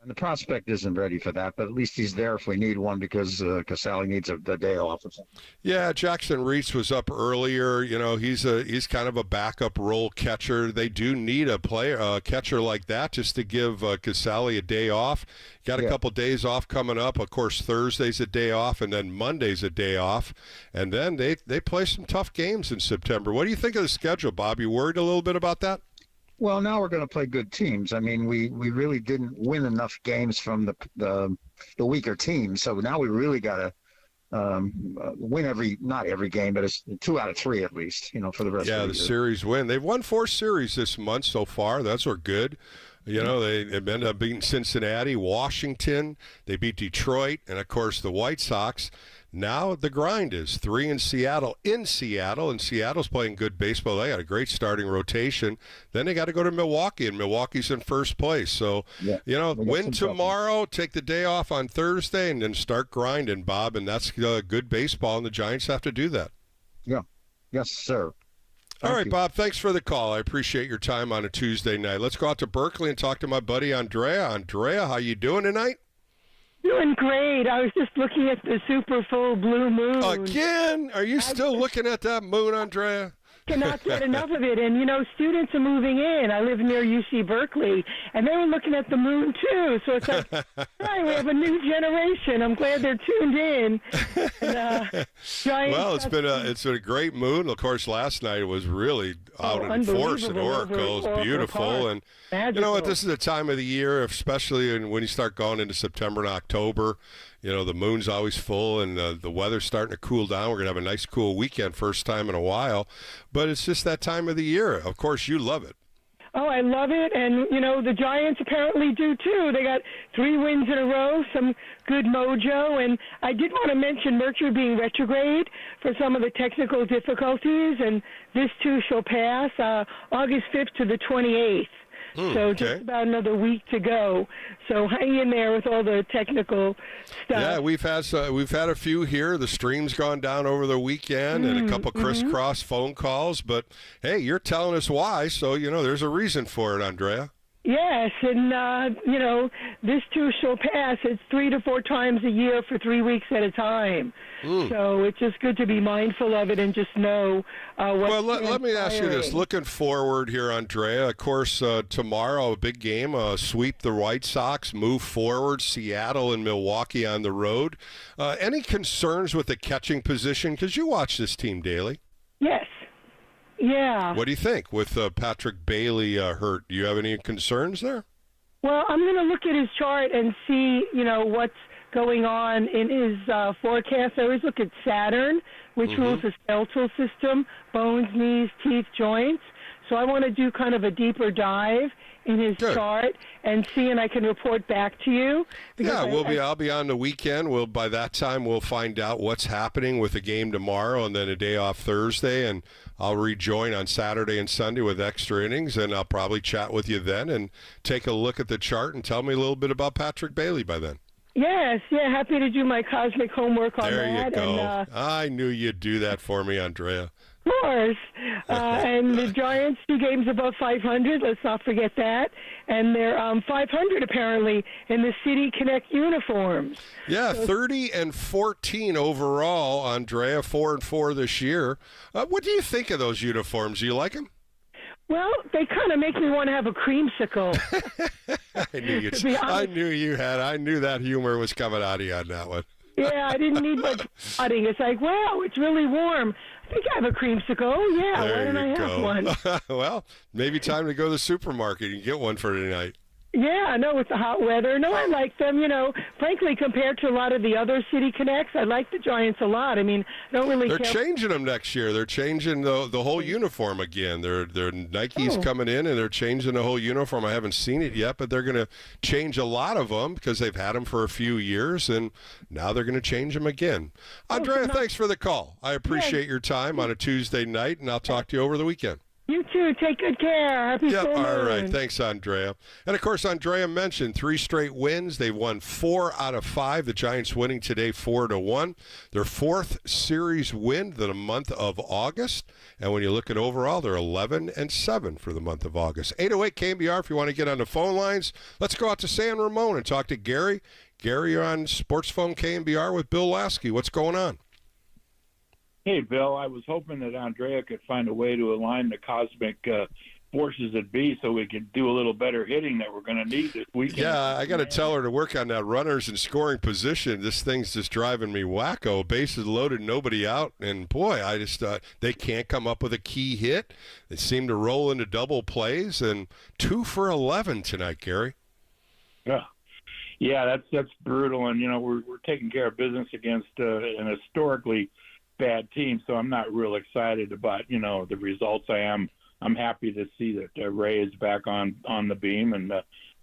S7: And the prospect isn't ready for that, but at least he's there if we need one because Casale needs a day off or something.
S2: Yeah, Jackson Reitz was up earlier. You know, he's kind of a backup role catcher. They do need a catcher like that just to give Casale a day off. Got a couple days off coming up. Of course, Thursday's a day off, and then Monday's a day off. And then they play some tough games in September. What do you think of the schedule, Bob? You worried a little bit about that?
S7: Well, now we're going to play good teams. I mean, we really didn't win enough games from the weaker teams, so now we really got to win not every game, but it's 2 out of 3 at least, for the rest of the year.
S2: Yeah, the series win. They've won 4 series this month so far. That's good. They ended up beating Cincinnati, Washington. They beat Detroit, and, of course, the White Sox. Now the grind is 3 in Seattle, and Seattle's playing good baseball. They got a great starting rotation. Then they got to go to Milwaukee, and Milwaukee's in first place. So, win tomorrow, take the day off on Thursday, and then start grinding, Bob, and that's good baseball, and the Giants have to do that.
S7: Yeah. Yes, sir.
S2: All right, Bob, thanks for the call. I appreciate your time on a Tuesday night. Let's go out to Berkeley and talk to my buddy Andrea. Andrea, how you doing tonight?
S8: Doing great. I was just looking at the super full blue moon.
S2: Again? Are you still looking at that moon, Andrea?
S8: Cannot get enough of it. And, students are moving in. I live near UC Berkeley, and they were looking at the moon, too. So it's like, right, we have a new generation. I'm glad they're tuned in. And,
S2: well, it's been a great moon. Of course, last night it was really out in force at Oracle. It's beautiful. And
S8: magical.
S2: You know what? This is the time of the year, especially when you start going into September and October. The moon's always full, and the weather's starting to cool down. We're going to have a nice, cool weekend, first time in a while. But it's just that time of the year. Of course, you love it.
S8: Oh, I love it. And, the Giants apparently do, too. They got 3 wins in a row, some good mojo. And I did want to mention Mercury being retrograde for some of the technical difficulties. And this, too, shall pass August 5th to the 28th. So just about another week to go. So hang in there with all the technical stuff.
S2: Yeah, we've had a few here. The stream's gone down over the weekend and a couple crisscross phone calls. But, hey, you're telling us why, so, there's a reason for it, Andrea.
S8: Yes, and, this too shall pass. It's 3 to 4 times a year for 3 weeks at a time. So it's just good to be mindful of it and just know what's
S2: Well, let me ask you this. Looking forward here, Andrea, of course, tomorrow, a big game, sweep the White Sox, move forward, Seattle and Milwaukee on the road. Any concerns with the catching position? Because you watch this team daily.
S8: Yes. Yeah.
S2: What do you think with Patrick Bailey hurt? Do you have any concerns there?
S8: Well, I'm going to look at his chart and see, what's going on in his forecast. I always look at Saturn, which rules the skeletal system, bones, knees, teeth, joints. So I want to do kind of a deeper dive in his chart and see, and I can report back to you.
S2: Yeah, I'll be on the weekend. By that time, we'll find out what's happening with the game tomorrow and then a day off Thursday, and I'll rejoin on Saturday and Sunday with extra innings, and I'll probably chat with you then and take a look at the chart and tell me a little bit about Patrick Bailey by then.
S8: Yes, happy to do my cosmic homework on that.
S2: There you go.
S8: And,
S2: I knew you'd do that for me, Andrea.
S8: Of course. And the Giants, 2 games above 500. Let's not forget that. And they're 500 apparently in the City Connect uniforms.
S2: Yeah, 30-14 overall, Andrea. 4-4 this year. What do you think of those uniforms? Do you like them?
S8: Well, they kind of make me want to have a creamsicle.
S2: I knew you had. I knew that humor was coming out of you on that one.
S8: Yeah, I didn't need much flooding. It's like, wow, it's really warm. I think I have a creamsicle. Yeah, why don't I have one?
S2: Well, maybe time to go to the supermarket and get one for tonight.
S8: Yeah, no, with the hot weather. No, I like them. Frankly, compared to a lot of the other City Connects, I like the Giants a lot. I mean, I don't really
S2: They're changing them next year. They're changing the whole uniform again. They're Nike's coming in, and they're changing the whole uniform. I haven't seen it yet, but they're going to change a lot of them because they've had them for a few years, and now they're going to change them again. Andrea, thanks for the call. I appreciate your time on a Tuesday night, and I'll talk to you over the weekend.
S8: You too. too. Take good care. Happy
S2: Yep.
S8: full
S2: All
S8: moon.
S2: right. Thanks, Andrea. And, of course, Andrea mentioned 3 straight wins. They've won 4 out of 5. The Giants winning today 4-1. Their 4th series win of the month of August. And when you look at overall, they're 11-7 for the month of August. 808 KNBR if you want to get on the phone lines. Let's go out to San Ramon and talk to Gary. Gary, you're on Sports Phone KNBR with Bill Lasky. What's going on?
S9: Hey, Bill, I was hoping that Andrea could find a way to align the cosmic forces at B so we could do a little better hitting that we're going to need this weekend.
S2: Yeah, I got to tell her to work on that runners and scoring position. This thing's just driving me wacko. Bases loaded, nobody out. And, boy, I just they can't come up with a key hit. They seem to roll into double plays. And 2 for 11 tonight, Gary.
S9: Yeah, that's brutal. And, we're taking care of business against an historically bad team, so I'm not real excited about the results. I'm happy to see that Ray is back on the beam, and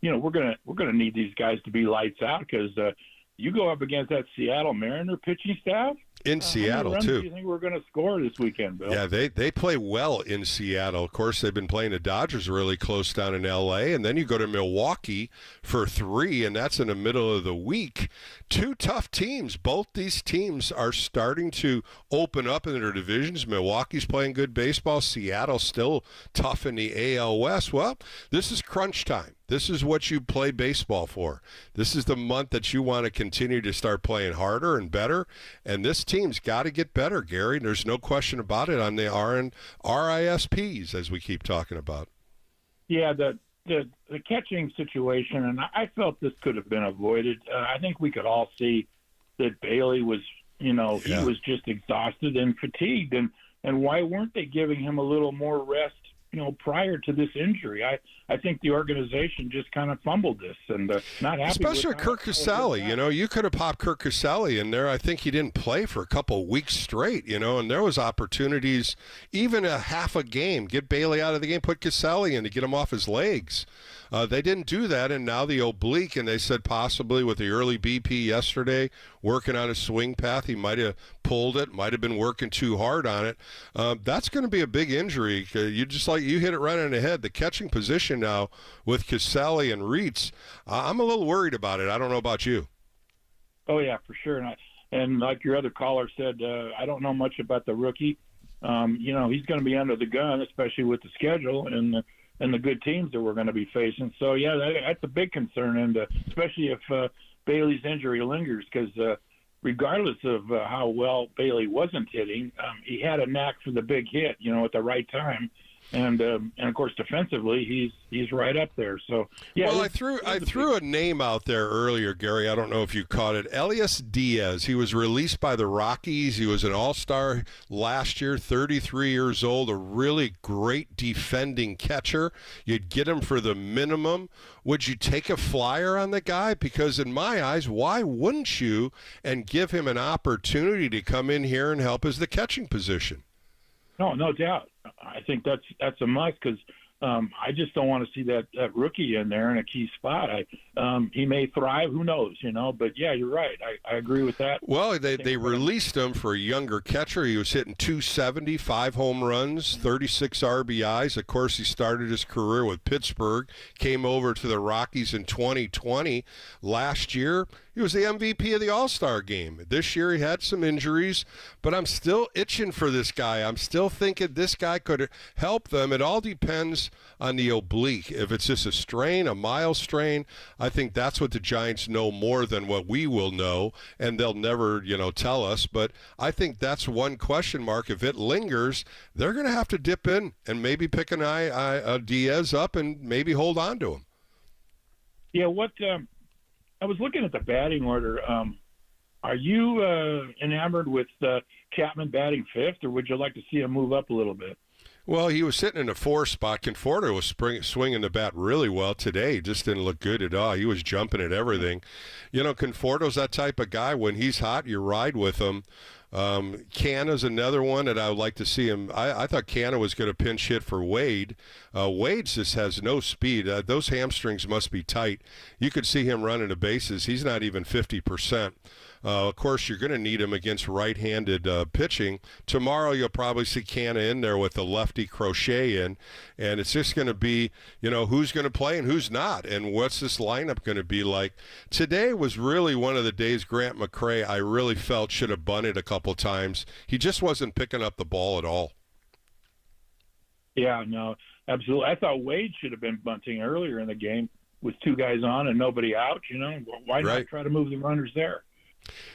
S9: we're gonna need these guys to be lights out because you go up against that Seattle Mariner pitching staff.
S2: In Seattle,
S9: how many runs
S2: too.
S9: Do you think we're going to score this weekend, Bill?
S2: Yeah, they play well in Seattle. Of course, they've been playing the Dodgers really close down in L.A., and then you go to Milwaukee for 3, and that's in the middle of the week. 2 tough teams. Both these teams are starting to open up in their divisions. Milwaukee's playing good baseball. Seattle's still tough in the AL West. Well, this is crunch time. This is what you play baseball for. This is the month that you want to continue to start playing harder and better, and this team's got to get better, Gary. There's no question about it on the RISPs, as we keep talking about.
S9: Yeah, the catching situation, and I felt this could have been avoided. I think we could all see that Bailey was, he was just exhausted and fatigued, and why weren't they giving him a little more rest, prior to this injury? I think the organization just kind of fumbled this and not happy.
S2: Especially with Kirk Casale, you could have popped Kirk Casale in there. I think he didn't play for a couple of weeks straight, and there was opportunities, even a half a game, get Bailey out of the game, put Casale in to get him off his legs. They didn't do that, and now the oblique, and they said possibly with the early BP yesterday, working on his swing path, he might have pulled it, might have been working too hard on it. That's going to be a big injury. You hit it right on the head. The catching position now with Casale and Reitz, I'm a little worried about it. I don't know about you.
S9: Oh, yeah, for sure. And like your other caller said, I don't know much about the rookie. He's going to be under the gun, especially with the schedule and the good teams that we're going to be facing. So, yeah, that's a big concern, and especially if Bailey's injury lingers, because regardless of how well Bailey wasn't hitting, he had a knack for the big hit, at the right time. And of course, defensively, he's right up there. So yeah.
S2: Well, I threw a name out there earlier, Gary. I don't know if you caught it. Elias Diaz. He was released by the Rockies. He was an All-Star last year. 33 years old. A really great defending catcher. You'd get him for the minimum. Would you take a flyer on the guy? Because in my eyes, why wouldn't you? And give him an opportunity to come in here and help as the catching position.
S9: No doubt. I think that's a must because I just don't want to see that rookie in there in a key spot. He may thrive, who knows, But yeah, you're right. I agree with that.
S2: Well, they released him for a younger catcher. He was hitting 270, 5 home runs, 36 RBIs. Of course, he started his career with Pittsburgh, came over to the Rockies in 2020. Last year, he was the MVP of the All-Star game. This year he had some injuries, but I'm still itching for this guy. I'm still thinking this guy could help them. It all depends on the oblique. If it's just a strain, a mild strain, I think that's what the Giants know more than what we will know, and they'll never, tell us. But I think that's one question mark. If it lingers, they're going to have to dip in and maybe pick an Diaz up and maybe hold on to him.
S9: Yeah, I was looking at the batting order. Are you enamored with Chapman batting 5th, or would you like to see him move up a little bit?
S2: Well, he was sitting in the 4 spot. Conforto was swinging the bat really well today. He just didn't look good at all. He was jumping at everything. Conforto's that type of guy. When he's hot, you ride with him. Canna's another one that I would like to see him. I thought Canna was going to pinch hit for Wade. Wade just has no speed. Those hamstrings must be tight. You could see him running the bases. He's not even 50%. Of course, you're going to need him against right-handed pitching. Tomorrow, you'll probably see Canna in there with the lefty Crochet in, and it's just going to be, who's going to play and who's not, and what's this lineup going to be like. Today was really one of the days Grant McCray, I really felt, should have bunted a couple times. He just wasn't picking up the ball at all.
S9: Yeah, no, absolutely. I thought Wade should have been bunting earlier in the game with 2 guys on and nobody out. Why not try to move the runners there?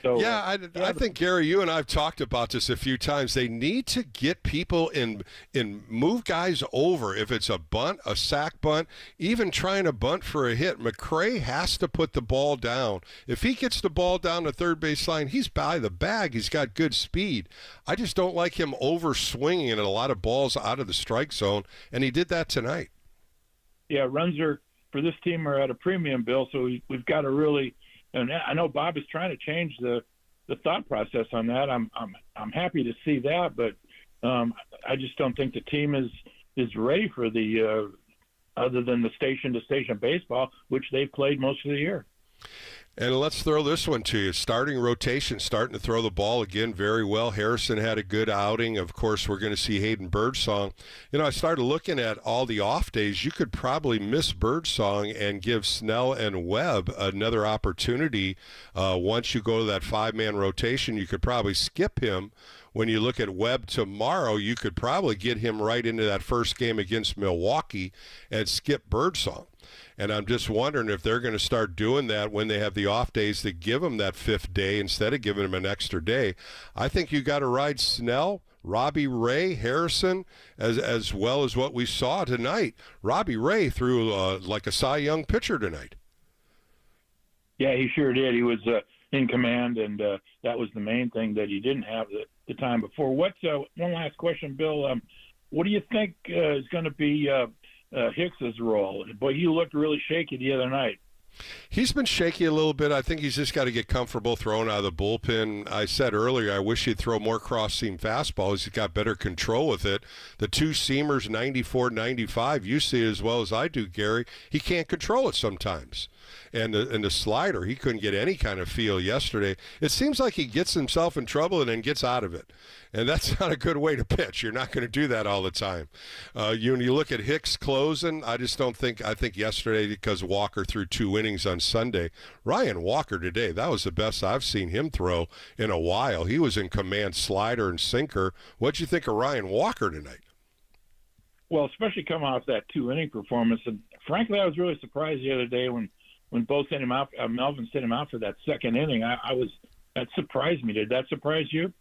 S9: So,
S2: I think, Gary, you and I have talked about this a few times. They need to get people in move guys over. If it's a bunt, a sack bunt, even trying to bunt for a hit, McCray has to put the ball down. If he gets the ball down the third base line, he's by the bag. He's got good speed. I just don't like him over swinging a lot of balls out of the strike zone, and he did that tonight. Yeah,
S9: runs for this team are at a premium, Bill, so we've got to really – and I know Bob is trying to change the thought process on that. I'm happy to see that, but I just don't think the team is ready for the other than the station-to-station baseball, which they've played most of the year.
S2: And let's throw this one to you. Starting rotation, starting to throw the ball again very well. Harrison had a good outing. Of course, we're going to see Hayden Birdsong. I started looking at all the off days. You could probably miss Birdsong and give Snell and Webb another opportunity. Once you go to that 5-man rotation, you could probably skip him. When you look at Webb tomorrow, you could probably get him right into that first game against Milwaukee and skip Birdsong. And I'm just wondering if they're going to start doing that when they have the off days to give them that 5th day instead of giving them an extra day. I think you got to ride Snell, Robbie Ray, Harrison, as well as what we saw tonight. Robbie Ray threw like a Cy Young pitcher tonight.
S9: Yeah, he sure did. He was in command, and that was the main thing that he didn't have the time before. One last question, Bill. What do you think is going to be Hicks's role? Boy, he looked really shaky the other night.
S2: He's been shaky a little bit. I think he's just got to get comfortable throwing out of the bullpen. I said earlier, I wish he'd throw more cross-seam fastballs. He's got better control with it. The 2-seamers, 94, 95, you see it as well as I do, Gary. He can't control it sometimes. And the slider, he couldn't get any kind of feel yesterday. It seems like he gets himself in trouble and then gets out of it. And that's not a good way to pitch. You're not going to do that all the time. When you look at Hicks closing, I think yesterday, because Walker threw 2 innings on Sunday, Ryan Walker today, that was the best I've seen him throw in a while. He was in command slider and sinker. What'd you think of Ryan Walker tonight?
S9: Well, especially coming off that 2-inning performance. And frankly, I was really surprised the other day when both sent him out, Melvin sent him out for that 2nd inning. That surprised me. Did that surprise you?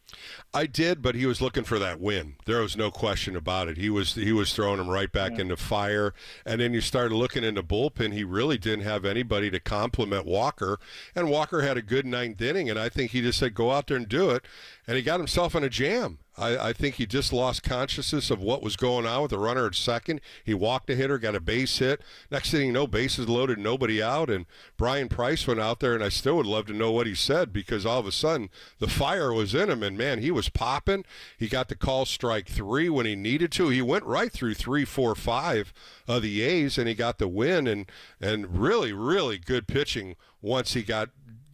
S2: I did, but he was looking for that win. There was no question about it. He was throwing him right back into fire. And then you started looking in the bullpen. He really didn't have anybody to complement Walker. And Walker had a good 9th inning, and I think he just said, go out there and do it. And he got himself in a jam. I think he just lost consciousness of what was going on with the runner at second. He walked a hitter, got a base hit. Next thing you know, bases loaded, nobody out. And Brian Price went out there, and I still would love to know what he said, because all of a sudden the fire was in him, and man, he was popping. He got the call strike 3 when he needed to. He went right through 3, 4, 5 of the A's, and he got the win, and really, really good pitching once he got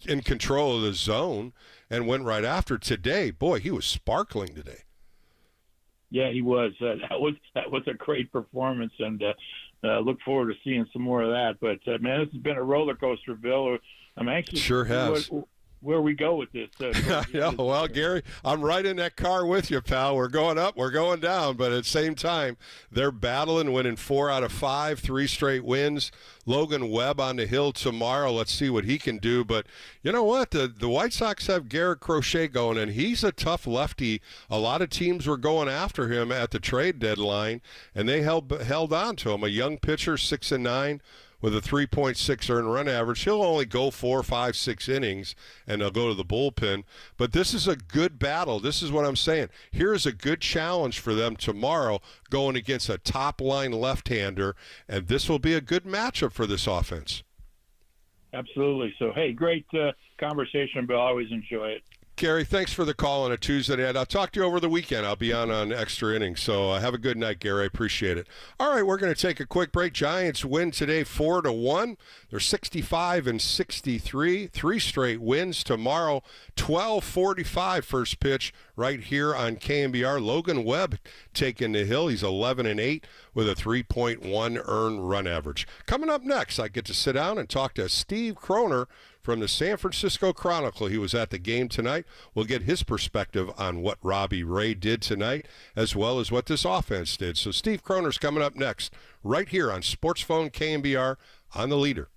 S2: in control of the zone and went right after. Today, boy, he was sparkling today.
S9: Yeah, he was. That was a great performance, and look forward to seeing some more of that. But man, this has been a roller coaster, Bill. I'm anxious.
S2: Sure has.
S9: Where we go with this.
S2: Yeah, well, Gary, I'm right in that car with you, pal. We're going up, we're going down, but at the same time, they're battling, winning 4 out of 5, 3 straight wins. Logan Webb on the hill tomorrow. Let's see what he can do. But you know what? The White Sox have Garrett Crochet going, and he's a tough lefty. A lot of teams were going after him at the trade deadline, and they held on to him. A young pitcher, 6-9. With a 3.6 earned run average. He'll only go 4, 5, 6 innings, and they'll go to the bullpen. But this is a good battle. This is what I'm saying. Here's a good challenge for them tomorrow going against a top-line left-hander, and this will be a good matchup for this offense.
S9: Absolutely. So, hey, great conversation, Bill. I always enjoy it.
S2: Gary, thanks for the call on a Tuesday night. I'll talk to you over the weekend. I'll be on extra innings. So have a good night, Gary. I appreciate it. All right, we're going to take a quick break. Giants win today 4-1. They're 65-63. 3 straight wins tomorrow. 12:45 first pitch right here on KNBR. Logan Webb taking the hill. He's 11-8 with a 3.1 earned run average. Coming up next, I get to sit down and talk to Steve Kroner from the San Francisco Chronicle. He was at the game tonight. We'll get his perspective on what Robbie Ray did tonight, as well as what this offense did. So Steve Kroner's coming up next, right here on Sports Phone KNBR on the Leader.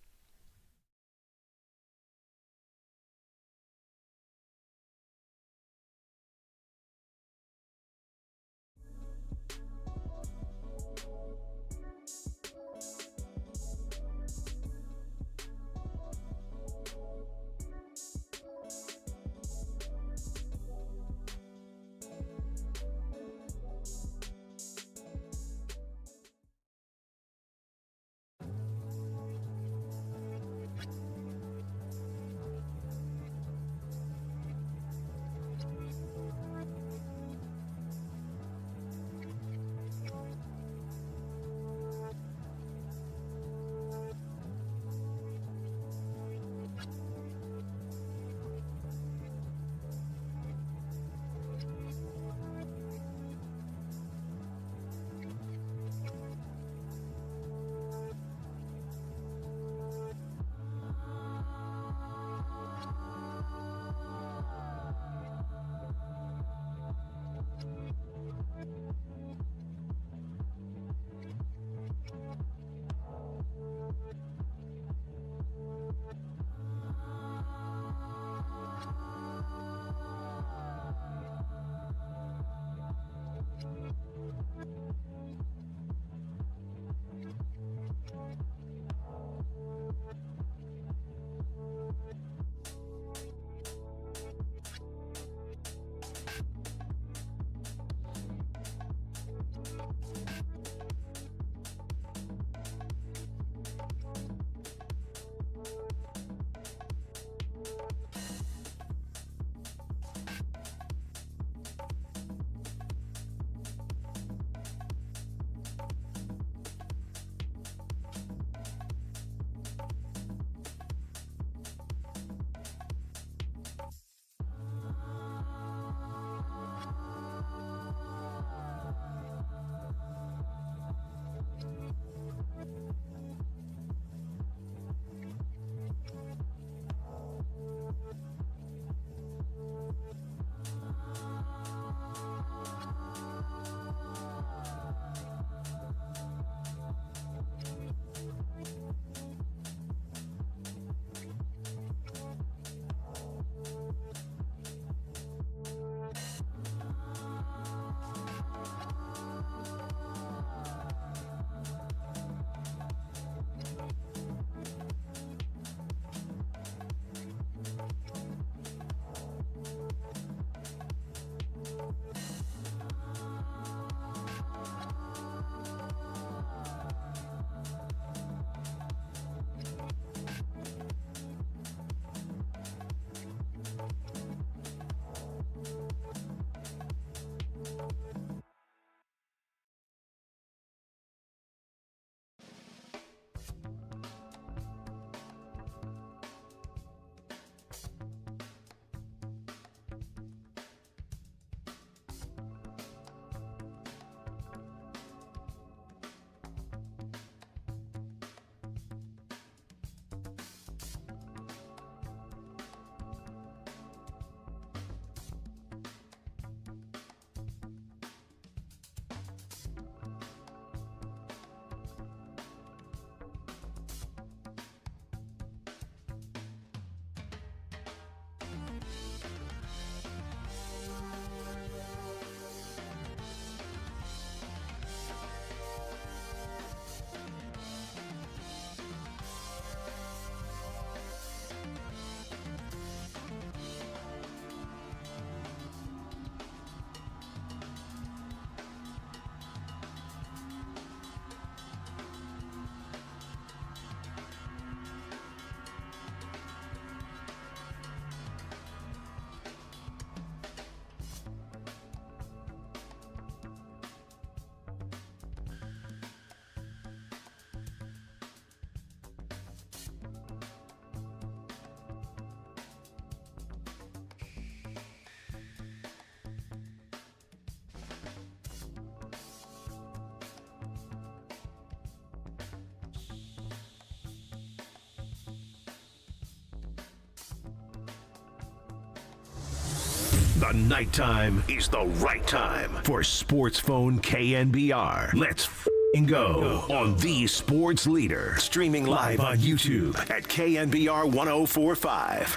S3: The nighttime is the right time for Sports Phone KNBR. Let's f***ing go on the Sports Leader. Streaming live on YouTube at KNBR 1045.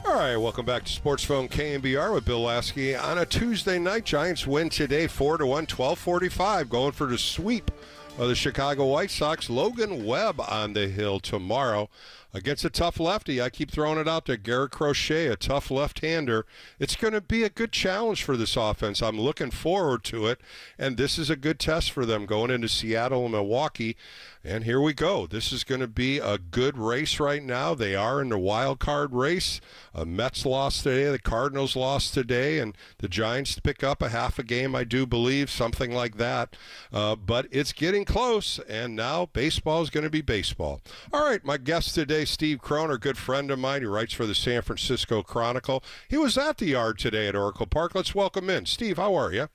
S2: All right, welcome back to Sports Phone KNBR with Bill Lasky on a Tuesday night. Giants win today 4-1, 12:45, going for the sweep of the Chicago White Sox. Logan Webb on the hill tomorrow against a tough lefty. I keep throwing it out there. Garrett Crochet, a tough left-hander. It's going to be a good challenge for this offense. I'm looking forward to it, and this is a good test for them going into Seattle and Milwaukee. And here we go. This is going to be a good race right now. They are in the wild card race. Mets lost today. The Cardinals lost today. And the Giants pick up a half a game, I do believe, something like that. But it's getting close, and now baseball is going to be baseball. All right, my guest today, Steve Kroner, good friend of mine. He writes for the San Francisco Chronicle. He was at the Yard today at Oracle Park. Let's welcome in. Steve, how are you?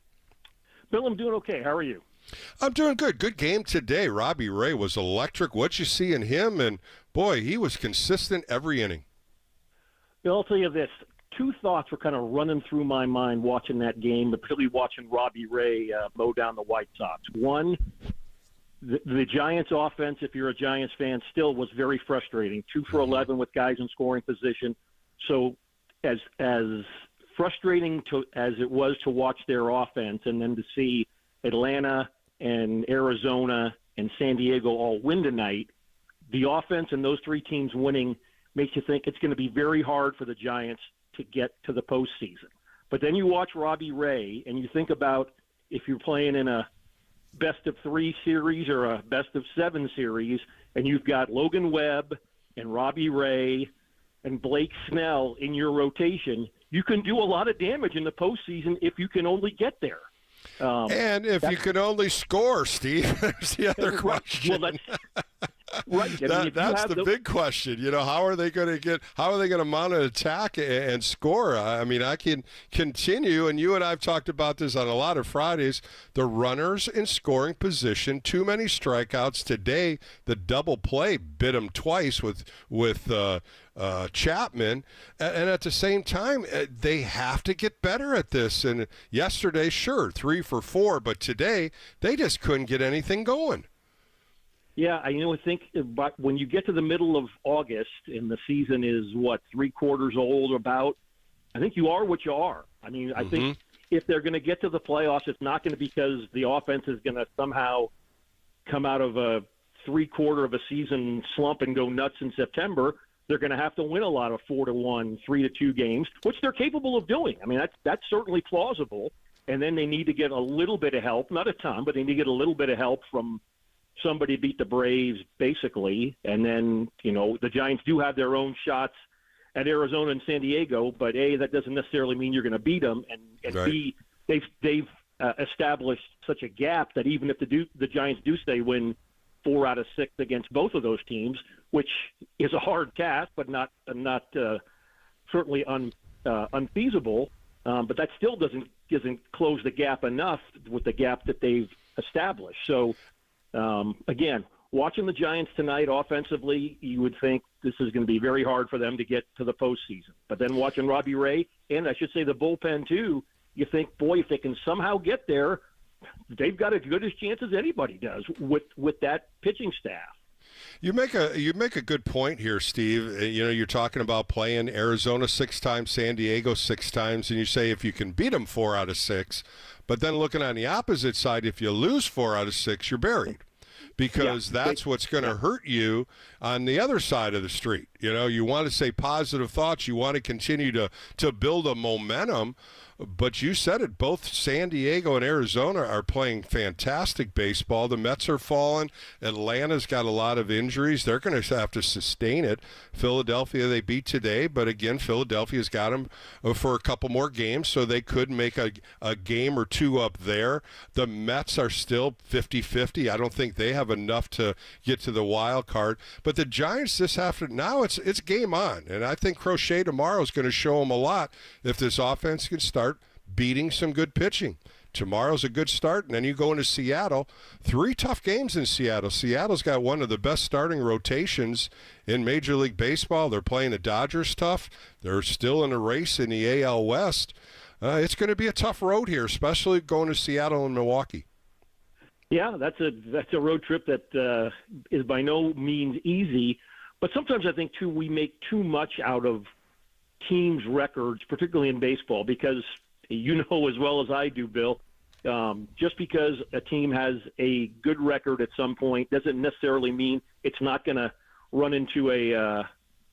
S10: Bill, I'm doing okay. How are you?
S2: I'm doing good. Good game today. Robbie Ray was electric. What'd you see in him? And, boy, he was consistent every inning.
S10: Bill, I'll tell you this. Two thoughts were kind of running through my mind watching that game, but particularly watching Robbie Ray mow down the White Sox. One, the Giants' offense, if you're a Giants fan, still was very frustrating. 2 for 11 with guys in scoring position. So as frustrating as it was to watch their offense and then to see Atlanta and Arizona and San Diego all win tonight, the offense and those three teams winning makes you think it's going to be very hard for the Giants to get to the postseason. But then you watch Robbie Ray and you think about if you're playing in a best-of-3 series or a best-of-7 series and you've got Logan Webb and Robbie Ray and Blake Snell in your rotation, you can do a lot of damage in the postseason if you can only get there.
S2: And if you could only score, Steve, there's the other question.
S10: Well, right. I mean,
S2: that's the big question. You know, how are they going to mount an attack and score? I mean, I can continue, and you and I have talked about this on a lot of Fridays. The runners in scoring position, too many strikeouts today. The double play bit them twice with Chapman, and at the same time, they have to get better at this. And yesterday, sure, 3 for 4, but today they just couldn't get anything going.
S10: Yeah, I think when you get to the middle of August and the season is, 3/4 old about, I think you are what you are. I mean, I think if they're going to get to the playoffs, it's not going to be because the offense is going to somehow come out of a 3/4 of a season slump and go nuts in September. They're going to have to win a lot of 4-1, 3-2 games, which they're capable of doing. I mean, that's certainly plausible. And then they need to get a little bit of help, not a ton, but they need to get a little bit of help from somebody beat the Braves, basically. And then, the Giants do have their own shots at Arizona and San Diego, but A, that doesn't necessarily mean you're going to beat them. And
S2: right.
S10: B, they've established such a gap that even if the Giants do stay win 4 out of 6 against both of those teams, which is a hard task, but not certainly unfeasible. But that still doesn't close the gap enough with the gap that they've established. So, again, watching the Giants tonight offensively, you would think this is going to be very hard for them to get to the postseason. But then watching Robbie Ray, and I should say the bullpen too, you think, boy, if they can somehow get there, they've got as good a chance as anybody does with that pitching staff.
S2: You make a good point here, Steve. You're talking about playing Arizona 6 times, San Diego 6 times, and you say if you can beat them 4 out of 6, but then looking on the opposite side, if you lose 4 out of 6, you're buried. Because that's what's going to hurt you on the other side of the street. You want to say positive thoughts. You want to continue to build a momentum. But you said it, both San Diego and Arizona are playing fantastic baseball. The Mets are falling. Atlanta's got a lot of injuries. They're going to have to sustain it. Philadelphia they beat today, but again, Philadelphia's got them for a couple more games, so they could make a game or two up there. The Mets are still 50-50. I don't think they have enough to get to the wild card. But the Giants now it's game on, and I think Crochet tomorrow is going to show them a lot if this offense can start beating some good pitching. tomorrow's a good start, and then you go into Seattle. 3 tough games in Seattle. Seattle's got one of the best starting rotations in Major League Baseball. They're playing the Dodgers tough. They're still in a race in the AL West. It's going to be a tough road here, especially going to Seattle and Milwaukee.
S10: Yeah, that's a road trip that is by no means easy. But sometimes I think, too, we make too much out of teams' records, particularly in baseball, because you know as well as I do, Bill, just because a team has a good record at some point doesn't necessarily mean it's not going to run into a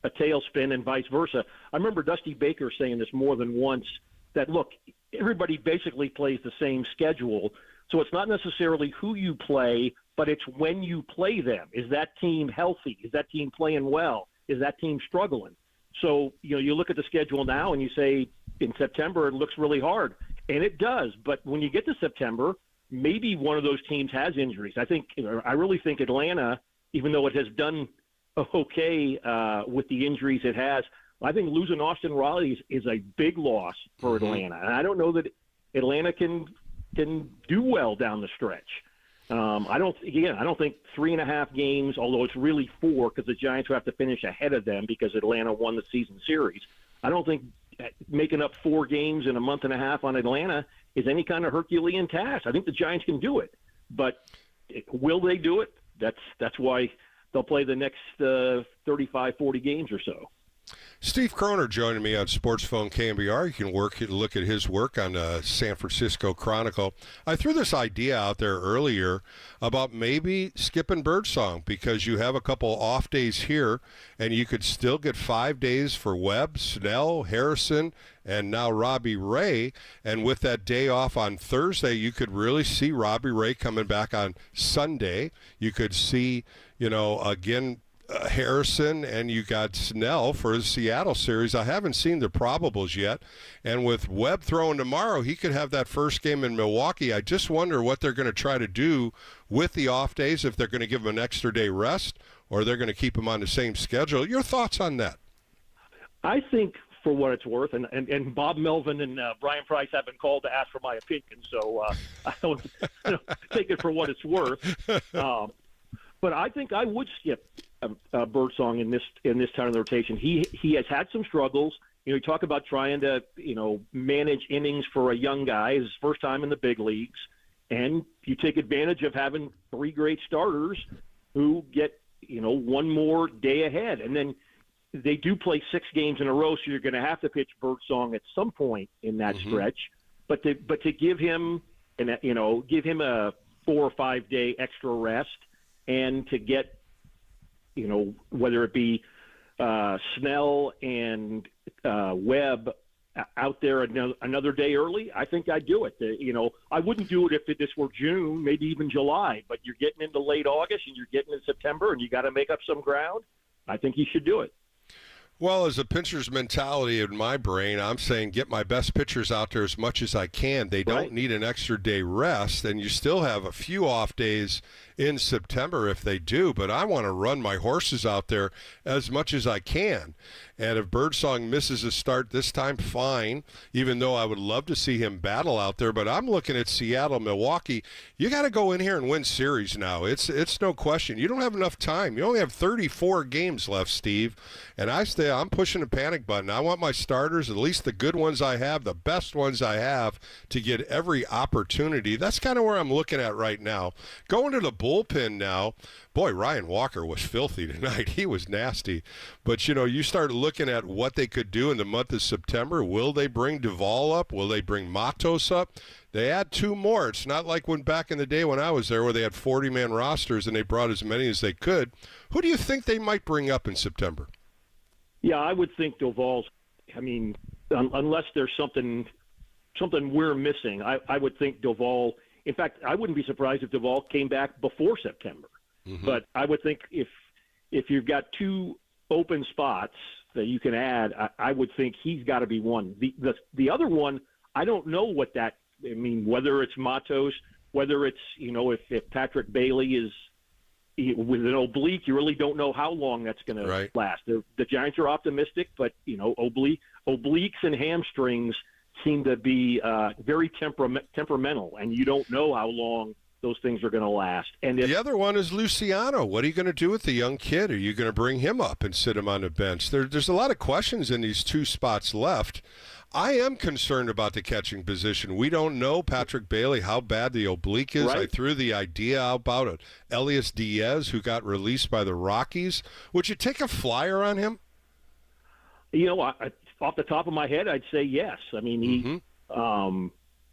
S10: tailspin and vice versa. I remember Dusty Baker saying this more than once, that, look, everybody basically plays the same schedule, so it's not necessarily who you play, but it's when you play them. Is that team healthy? Is that team playing well? Is that team struggling? So, you look at the schedule now and you say in September it looks really hard, and it does. But when you get to September, maybe one of those teams has injuries. I really think Atlanta, even though it has done okay with the injuries it has, I think losing Austin Riley is a big loss for Atlanta. And I don't know that Atlanta can do well down the stretch. I don't think 3.5 games, although it's really 4 because the Giants have to finish ahead of them because Atlanta won the season series. I don't think making up 4 games in a month and a half on Atlanta is any kind of Herculean task. I think the Giants can do it, but will they do it? That's why they'll play the next 35, 40 games or so.
S2: Steve Kroner joining me on Sports Phone KNBR. You can look at his work on the San Francisco Chronicle. I threw this idea out there earlier about maybe skipping Birdsong because you have a couple off days here, and you could still get 5 days for Webb, Snell, Harrison, and now Robbie Ray. And with that day off on Thursday, you could really see Robbie Ray coming back on Sunday. You could see, again, Harrison, and you got Snell for the Seattle series. I haven't seen the probables yet. And with Webb throwing tomorrow, he could have that first game in Milwaukee. I just wonder what they're going to try to do with the off days, if they're going to give him an extra day rest or they're going to keep him on the same schedule. Your thoughts on that?
S10: I think, for what it's worth, and Bob Melvin and Brian Price have been called to ask for my opinion, so I don't take it for what it's worth. But I think I would skip Birdsong in this time of the rotation. He has had some struggles. You talk about trying to manage innings for a young guy. It's his first time in the big leagues, and you take advantage of having 3 great starters who get one more day ahead, and then they do play 6 games in a row. So you're going to have to pitch Birdsong at some point in that stretch. But to give him a 4 or 5 day extra rest. And to get, whether it be Snell and Webb out there another day early, I think I'd do it. I wouldn't do it if this were June, maybe even July, but you're getting into late August and you're getting into September and you got to make up some ground. I think you should do it.
S2: Well, as a pitcher's mentality in my brain, I'm saying get my best pitchers out there as much as I can. They don't need an extra day rest, and you still have a few off days in September if they do, but I want to run my horses out there as much as I can. And if Birdsong misses a start this time, fine, even though I would love to see him battle out there. But I'm looking at Seattle, Milwaukee. You got to go in here and win series now. It's no question. You don't have enough time. You only have 34 games left, Steve. And I'm pushing the panic button. I want my starters, at least the good ones I have, the best ones I have, to get every opportunity. That's kind of where I'm looking at right now. Going to the bullpen now. Boy, Ryan Walker was filthy tonight. He was nasty. But, you start looking at what they could do in the month of September. Will they bring Duvall up? Will they bring Matos up? They add 2 more. It's not like back in the day when I was there where they had 40-man rosters and they brought as many as they could. Who do you think they might bring up in September?
S10: Yeah, I would think Duvall's – unless there's something we're missing, I would think Duvall – in fact, I wouldn't be surprised if Duvall came back before September. But I would think if you've got 2 open spots that you can add, I would think he's got to be one. The other one, I don't know what that – whether it's Matos, whether it's, if Patrick Bailey is with an oblique, you really don't know how long that's going to last. The Giants are optimistic, but, obliques and hamstrings seem to be very temperamental, and you don't know how long those things are going to last. And
S2: the other one is Luciano. What are you going to do with the young kid? Are you going to bring him up and sit him on the bench? There's a lot of questions in these two spots left. I am concerned about the catching position. We don't know, Patrick Bailey, how bad the oblique is.
S10: Right.
S2: I threw the idea about it. Elias Diaz, who got released by the Rockies. Would you take a flyer on him?
S10: You know, off the top of my head, I'd say yes. I mean, he,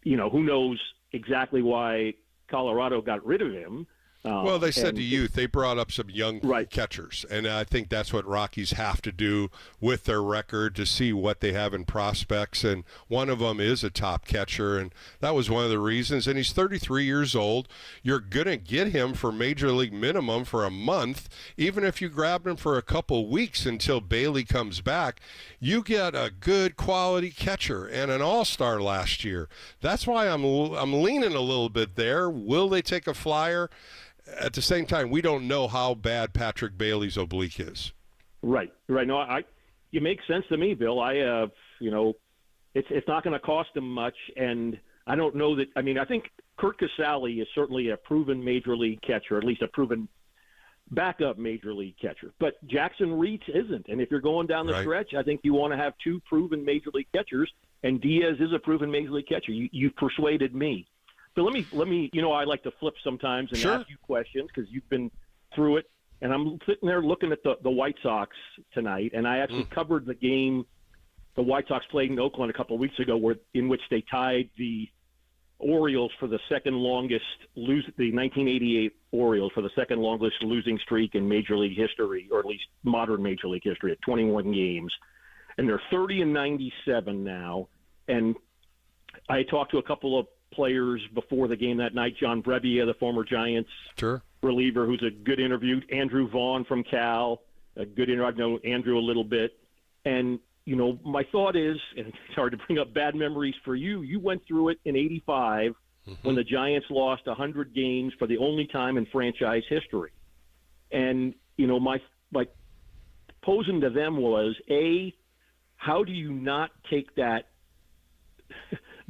S10: you know, who knows exactly why Colorado got rid of him.
S2: Well, they said to youth, they brought up some young catchers, and I think that's what Rockies have to do with their record to see what they have in prospects, and one of them is a top catcher, and that was one of the reasons, and he's 33 years old. You're going to get him for major league minimum for a month, even if you grabbed him for a couple weeks until Bailey comes back. You get a good quality catcher and an all-star last year. That's why I'm leaning a little bit there. Will they take a flyer? At the same time, we don't know how bad Patrick Bailey's oblique is.
S10: Right. No, you make sense to me, Bill. You know, it's not going to cost him much, and I don't know that. I mean, I think Kurt Casale is certainly a proven major league catcher, at least a proven backup major league catcher. But Jackson Reitz isn't, and if you're going down the stretch, I think you want to have two proven major league catchers, and Diaz is a proven major league catcher. You've persuaded me. So let me. You know, I like to flip sometimes and ask you questions because you've been through it. And I'm sitting there looking at the White Sox tonight, and I actually covered the game the White Sox played in Oakland a couple of weeks ago, in which they tied the Orioles for the second longest the 1988 Orioles for the second longest losing streak in Major League history, or at least modern Major League history, at 21 games. And they're 30-97 now. And I talked to a couple of players before the game that night. John Brebbia, the former Giants reliever, who's a good interview. Andrew Vaughn from Cal, a good interview. I've known Andrew a little bit. And, you know, my thought is, and it's hard to bring up bad memories for you, you went through it in 85 when the Giants lost 100 games for the only time in franchise history. And, you know, my posing to them was, A, how do you not take that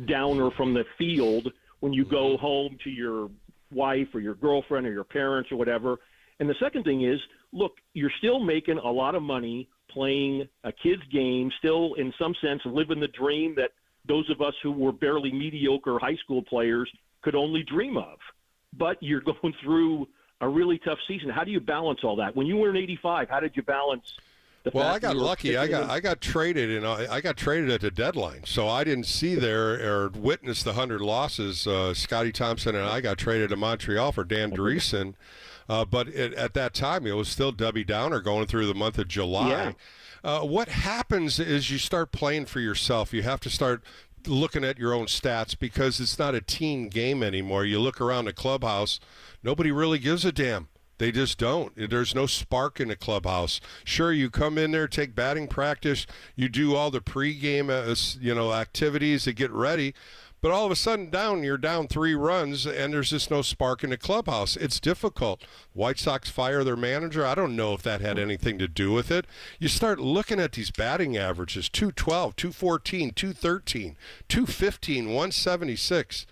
S10: downer from the field when you go home to your wife or your girlfriend or your parents or whatever? And the second thing is, look, you're still making a lot of money playing a kid's game, still in some sense living the dream that those of us who were barely mediocre high school players could only dream of. But you're going through a really tough season. How do you balance all that? When you were in 85, how did you balance?
S2: Well, I got lucky. I got traded, and I got traded at the deadline, so I didn't see there or witness the 100 losses. Scotty Thompson and I got traded to Montreal for Dan Dreesen, but at that time it was still Debbie Downer going through the month of July. What happens is you start playing for yourself. You have to start looking at your own stats because it's not a team game anymore. You look around the clubhouse, nobody really gives a damn. They just don't. There's no spark in the clubhouse. Sure, you come in there, take batting practice, you do all the pregame, activities to get ready, but all of a sudden you're down 3 runs, and there's just no spark in the clubhouse. It's difficult. White Sox fire their manager. I don't know if that had anything to do with it. You start looking at these batting averages: 212, 214, 213, 215, 176.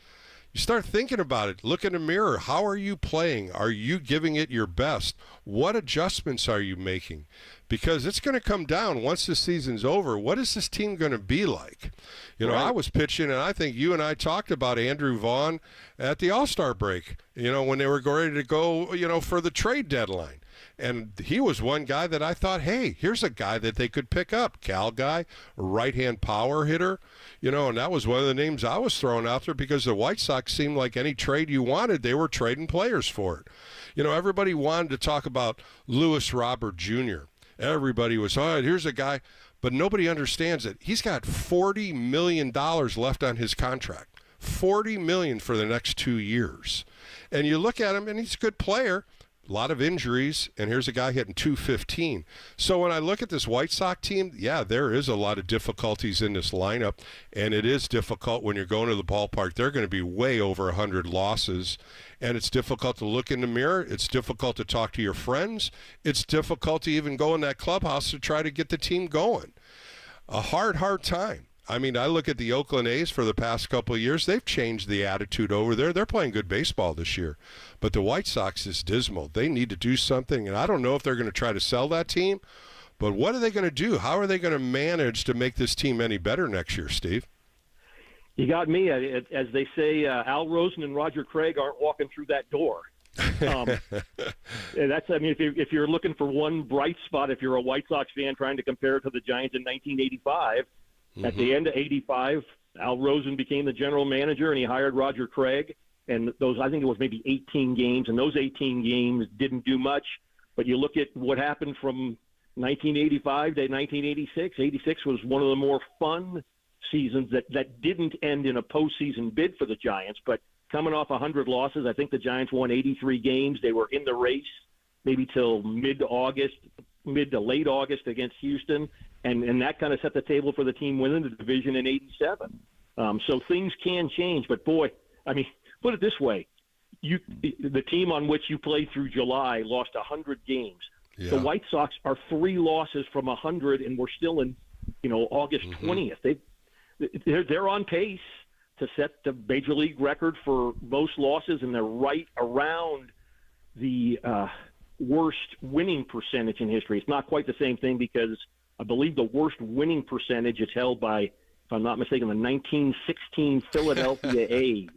S2: You start thinking about it. Look in the mirror. How are you playing? Are you giving it your best? What adjustments are you making? Because it's going to come down once the season's over. What is this team going to be like? You know, I was pitching, and I think you and I talked about Andrew Vaughn at the All-Star break, when they were ready to go, for the trade deadline. And he was one guy that I thought, hey, here's a guy that they could pick up. Cal guy, a right-hand power hitter, and that was one of the names I was throwing out there because the White Sox seemed like any trade you wanted, they were trading players for it. Everybody wanted to talk about Lewis Robert Jr. Everybody was, here's a guy, but nobody understands it. He's got $40 million left on his contract, $40 million for the next 2 years. And you look at him, and he's a good player. A lot of injuries, and here's a guy hitting 215. So when I look at this White Sox team, there is a lot of difficulties in this lineup, and it is difficult when you're going to the ballpark. They're going to be way over 100 losses, and it's difficult to look in the mirror. It's difficult to talk to your friends. It's difficult to even go in that clubhouse to try to get the team going. A hard time. I mean, I look at the Oakland A's for the past couple of years. They've changed the attitude over there. They're playing good baseball this year. But the White Sox is dismal. They need to do something, and I don't know if they're going to try to sell that team, but what are they going to do? How are they going to manage to make this team any better next year, Steve?
S10: You got me. As they say, Al Rosen and Roger Craig aren't walking through that door. If you're looking for one bright spot, if you're a White Sox fan trying to compare it to the Giants in 1985, at the end of 85, Al Rosen became the general manager and he hired Roger Craig. And I think it was maybe 18 games, and those 18 games didn't do much. But you look at what happened from 1985 to 1986. 86 was one of the more fun seasons that didn't end in a postseason bid for the Giants, but coming off 100 losses, I think the Giants won 83 games. They were in the race maybe till mid to late August against Houston, and that kind of set the table for the team winning the division in 87. So things can change, but boy, I mean, put it this way. The team on which you played through July lost 100 games. Yeah. The White Sox are 3 losses from 100, and we're still in, August 20th. They're on pace to set the major league record for most losses, and they're right around the worst winning percentage in history. It's not quite the same thing because I believe the worst winning percentage is held by, if I'm not mistaken, the 1916 Philadelphia A's.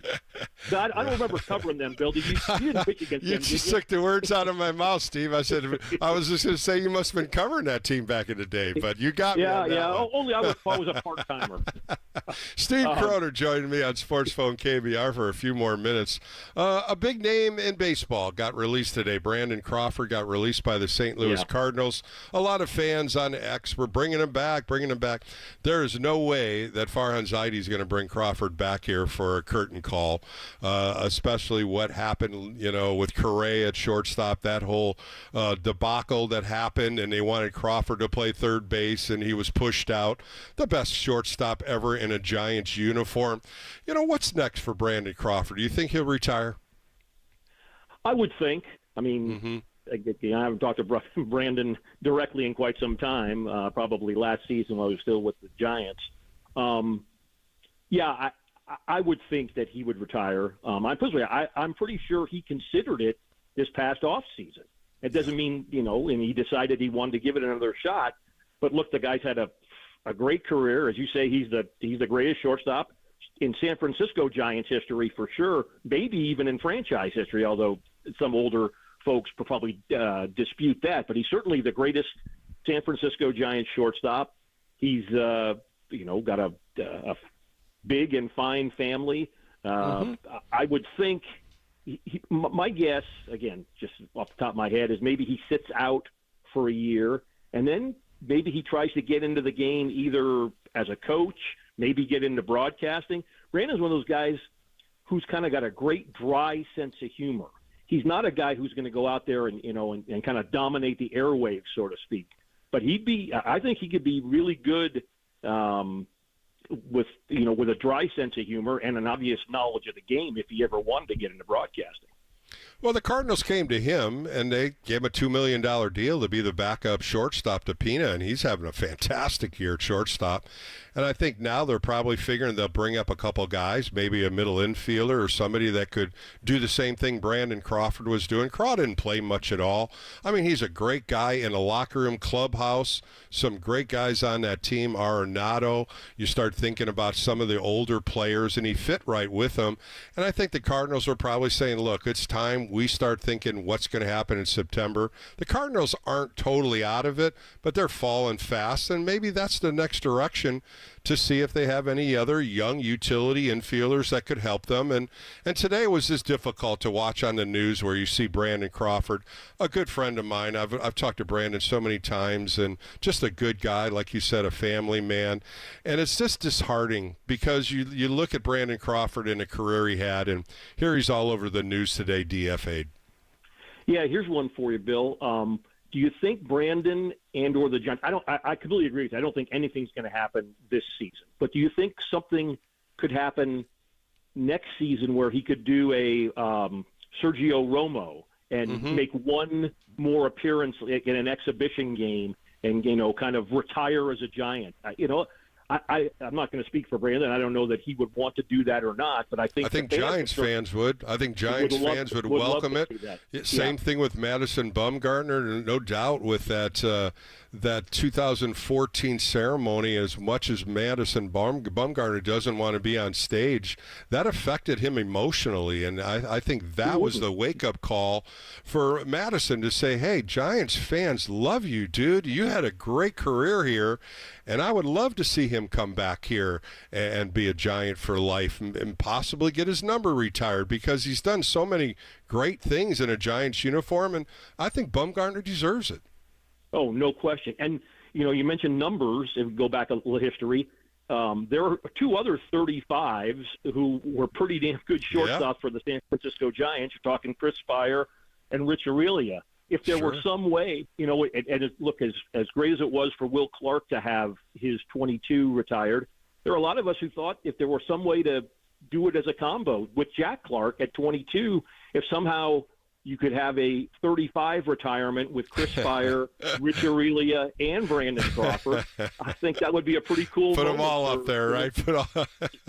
S10: So I don't remember covering them, Bill. You didn't pitch against them,
S2: You just took the words out of my mouth, Steve. I was just going to say you must have been covering that team back in the day, but you got me on that one.
S10: Only I was a part-timer.
S2: Steve Croner joined me on Sports Phone KNBR for a few more minutes. A big name in baseball got released today. Brandon Crawford got released by the St. Louis Cardinals. A lot of fans on X were bringing him back. There is no way that Farhan Zaidi is going to bring Crawford back here for a curtain call, especially what happened, with Correa at shortstop, that whole debacle that happened, and they wanted Crawford to play third base, and he was pushed out. The best shortstop ever in a Giants uniform. What's next for Brandon Crawford? Do you think he'll retire?
S10: I would think. I mean, I haven't talked to Brandon directly in quite some time, probably last season while he was still with the Giants. I would think that he would retire. I'm pretty sure he considered it this past off season. It doesn't mean, and he decided he wanted to give it another shot. But look, the guy's had a great career. As you say, he's the greatest shortstop in San Francisco Giants history for sure, maybe even in franchise history, although some older folks probably dispute that. But he's certainly the greatest San Francisco Giants shortstop. He's got a big and fine family. I would think my guess, again, just off the top of my head, is maybe he sits out for a year and then maybe he tries to get into the game either as a coach, maybe get into broadcasting. Brandon's one of those guys who's kind of got a great dry sense of humor. He's not a guy who's going to go out there and kind of dominate the airwaves, so to speak. But I think he could be really good with a dry sense of humor and an obvious knowledge of the game if he ever wanted to get into broadcasting.
S2: Well, the Cardinals came to him, and they gave him a $2 million deal to be the backup shortstop to Pina, and he's having a fantastic year at shortstop. And I think now they're probably figuring they'll bring up a couple guys, maybe a middle infielder or somebody that could do the same thing Brandon Crawford was doing. Craw didn't play much at all. I mean, he's a great guy in a locker room, clubhouse. Some great guys on that team. Arenado. You start thinking about some of the older players, and he fit right with them. And I think the Cardinals are probably saying, look, it's time we start thinking what's going to happen in September. The Cardinals aren't totally out of it, but they're falling fast, and maybe that's the next direction to see if they have any other young utility infielders that could help them. And today was just difficult to watch on the news where you see Brandon Crawford, a good friend of mine. I've talked to Brandon so many times, and just a good guy, like you said, a family man. And it's just disheartening because you look at Brandon Crawford and the career he had, and here he's all over the news today, DFA'd.
S10: Yeah, here's one for you, Bill. Do you think Brandon and/or the Giants? I completely agree with you. I don't think anything's going to happen this season. But do you think something could happen next season where he could do a Sergio Romo and make one more appearance in an exhibition game and kind of retire as a Giant? I'm not going to speak for Brandon. I don't know that he would want to do that or not, but I think
S2: Giants fans would. I think Giants fans would welcome it. Same thing with Madison Bumgarner, no doubt, with that 2014 ceremony. As much as Madison Bumgarner doesn't want to be on stage, that affected him emotionally, and I think that was the wake-up call for Madison to say, hey, Giants fans love you, dude. You had a great career here, and I would love to see him come back here and be a Giant for life and possibly get his number retired, because he's done so many great things in a Giants uniform, and I think Bumgarner deserves it.
S10: Oh, no question. And, you mentioned numbers. If we go back a little history, there are two other 35s who were pretty damn good shortstops for the San Francisco Giants. You're talking Chris Spire and Rich Aurelia. If there were some way, look, as great as it was for Will Clark to have his 22 retired, there are a lot of us who thought if there were some way to do it as a combo with Jack Clark at 22, if somehow you could have a 35 retirement with Chris Spire, Rich Aurelia, and Brandon Crawford, I think that would be a pretty cool.
S2: Put them all up there, right?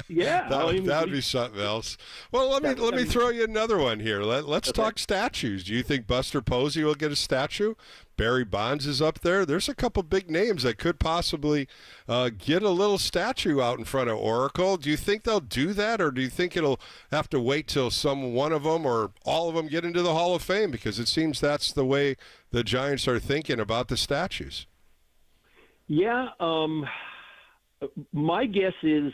S10: Yeah,
S2: that'd be something else. Well, let me throw you another one here. Let's talk statues. Do you think Buster Posey will get a statue? Barry Bonds is up there. There's a couple big names that could possibly get a little statue out in front of Oracle. Do you think they'll do that, or do you think it'll have to wait till one of them or all of them get into the Hall of Fame? Because it seems that's the way the Giants are thinking about the statues.
S10: Yeah, my guess is,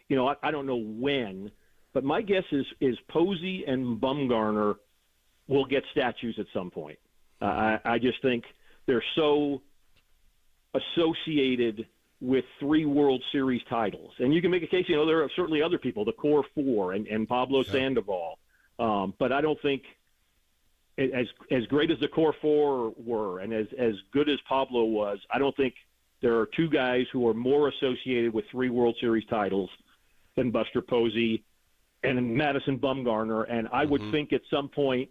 S10: I don't know when, but my guess is Posey and Bumgarner will get statues at some point. I just think they're so associated with 3 World Series titles. And you can make a case, there are certainly other people, the core 4 and Pablo Sandoval. But I don't think as great as the core 4 were and as good as Pablo was, I don't think there are 2 guys who are more associated with 3 World Series titles than Buster Posey and Madison Bumgarner, and I would think at some point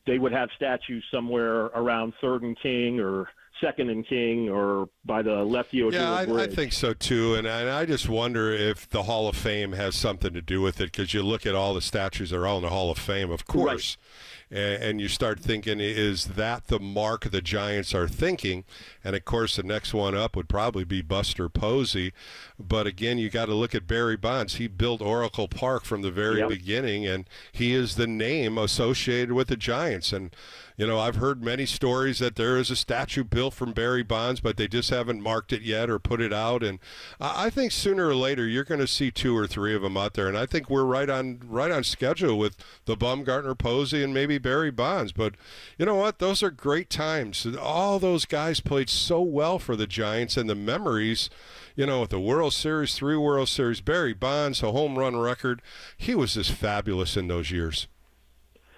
S10: they would have statues somewhere around 3rd and King or 2nd and King or by the lefty Bridge.
S2: I think so too, and I just wonder if the Hall of Fame has something to do with it, because you look at all the statues that are all in the Hall of Fame, of course. Right. And you start thinking, is that the mark the Giants are thinking? And, of course, the next one up would probably be Buster Posey. But, again, you got to look at Barry Bonds. He built Oracle Park from the very beginning, and he is the name associated with the Giants. And, I've heard many stories that there is a statue built from Barry Bonds, but they just haven't marked it yet or put it out. And I think sooner or later you're going to see 2 or 3 of them out there. And I think we're right on schedule with the Bumgarner, Posey, and maybe Barry Bonds. But you know what? Those are great times. All those guys played so well for the Giants, and the memories, with the World Series, 3 World Series, Barry Bonds, a home run record. He was just fabulous in those years.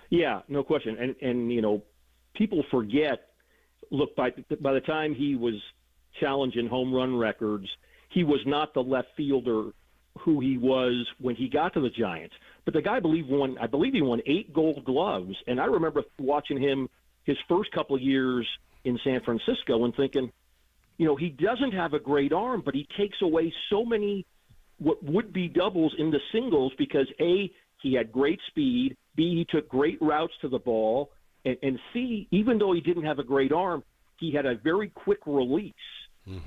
S10: Yeah, no question. And people forget, look, by the time he was challenging home run records, he was not the left fielder who he was when he got to the Giants. But the guy, I believe he won 8 Gold Gloves. And I remember watching him his first couple of years in San Francisco and thinking, he doesn't have a great arm, but he takes away so many what would be doubles in the singles because, A, he had great speed, B, he took great routes to the ball, and C, even though he didn't have a great arm, he had a very quick release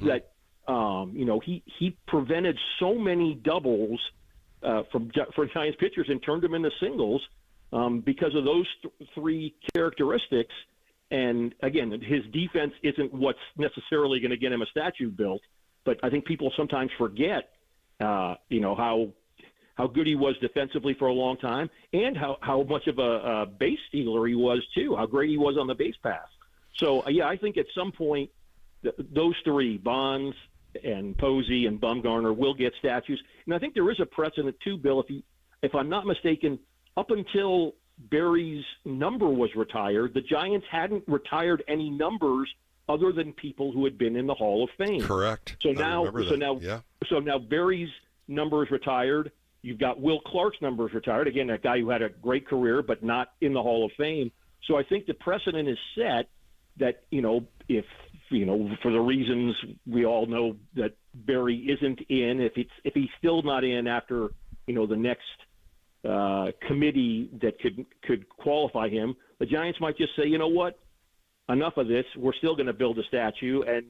S10: that, he prevented so many doubles for Giants pitchers and turned them into singles because of those 3 characteristics. And, again, his defense isn't what's necessarily going to get him a statue built, but I think people sometimes forget, how good he was defensively for a long time and how much of a base stealer he was, too, how great he was on the base pass. So, I think at some point those 3, Bonds and Posey and Bumgarner, will get statues. And I think there is a precedent, too, Bill, if I'm not mistaken, up until Barry's number was retired, the Giants hadn't retired any numbers other than people who had been in the Hall of Fame.
S2: Correct.
S10: So now Barry's number is retired. You've got Will Clark's numbers retired. Again, that guy who had a great career but not in the Hall of Fame. So I think the precedent is set that, if for the reasons we all know that Barry isn't in, if he's still not in after the next committee that could qualify him, the Giants might just say, you know what, enough of this. We're still going to build a statue. And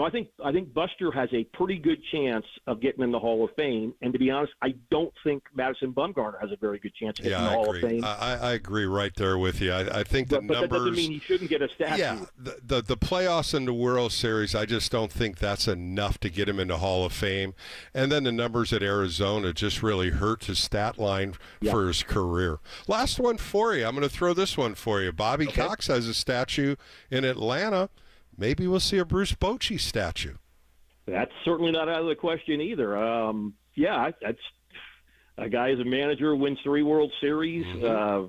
S10: I think Buster has a pretty good chance of getting in the Hall of Fame. And to be honest, I don't think Madison Bumgarner has a very good chance of getting in the Hall of Fame.
S2: I agree right there with you. I think the numbers.
S10: But that doesn't mean he shouldn't get a statue.
S2: Yeah, the playoffs and the World Series, I just don't think that's enough to get him into Hall of Fame. And then the numbers at Arizona just really hurt his stat line for his career. Last one for you. I'm going to throw this one for you. Bobby Cox has a statue in Atlanta. Maybe we'll see a Bruce Bochy statue.
S10: That's certainly not out of the question either. That's a guy as a manager wins 3 World Series.
S2: Mm-hmm.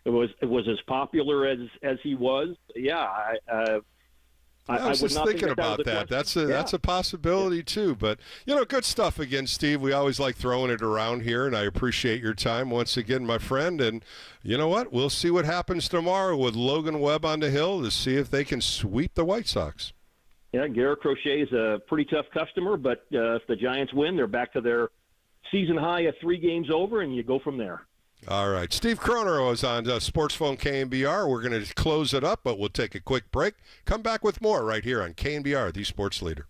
S10: It was as popular as he was.
S2: I was just thinking about that. That's a possibility too. But good stuff again, Steve. We always like throwing it around here, and I appreciate your time once again, my friend. And you know what? We'll see what happens tomorrow with Logan Webb on the hill to see if they can sweep the White Sox.
S10: Yeah, Garrett Crochet is a pretty tough customer, but if the Giants win, they're back to their season high of 3 games over, and you go from there.
S2: All right. Steve Kroner was on Sports Phone KNBR. We're going to close it up, but we'll take a quick break. Come back with more right here on KNBR, the Sports Leader.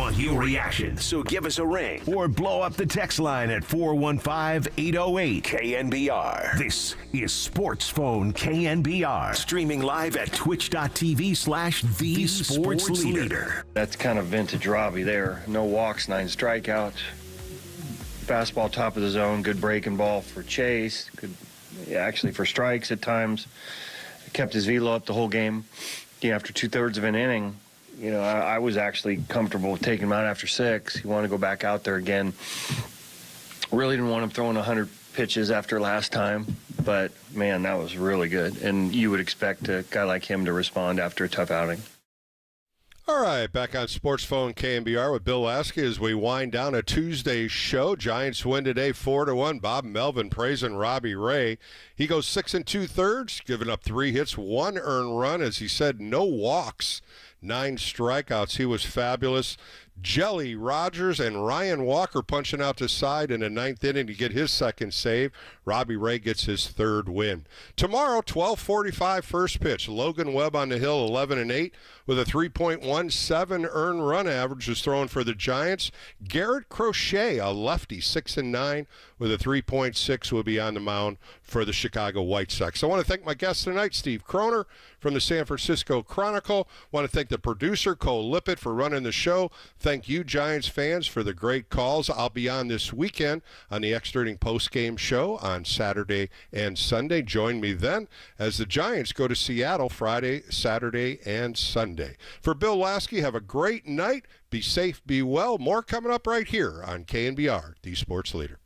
S3: want your reaction, so give us a ring or blow up the text line at 415-808-KNBR. This is Sports Phone KNBR, streaming live at twitch.tv/The Sports Leader.
S11: That's kind of vintage Robbie there. No walks, 9 strikeouts. Fastball top of the zone, good breaking ball for Chase. Good, actually for strikes at times. Kept his velo up the whole game. After 2/3 of an inning, I was actually comfortable with taking him out after 6. He wanted to go back out there again. Really didn't want him throwing 100 pitches after last time, but man, that was really good. And you would expect a guy like him to respond after a tough outing.
S2: All right, back on Sports Phone KNBR with Bill Lasky as we wind down a Tuesday show. Giants win today 4-1. Bob Melvin praising Robbie Ray. He goes 6 2/3, giving up 3 hits, 1 earned run. As he said, no walks, 9 strikeouts. He was fabulous. Jelly Rogers and Ryan Walker punching out to side in the 9th inning to get his second save. Robbie Ray gets his 3rd win. Tomorrow, 12:45 first pitch. Logan Webb on the hill, 11-8 with a 3.17 earned run average is thrown for the Giants. Garrett Crochet, a lefty, 6-9 with a 3.6 will be on the mound for the Chicago White Sox. I want to thank my guest tonight, Steve Kroner from the San Francisco Chronicle. I want to thank the producer, Cole Lippett, for running the show. Thank you, Giants fans, for the great calls. I'll be on this weekend on the Extra Inning postgame show on Saturday and Sunday. Join me then as the Giants go to Seattle Friday, Saturday, and Sunday. For Bill Lasky, have a great night. Be safe, be well. More coming up right here on KNBR, the Sports Leader.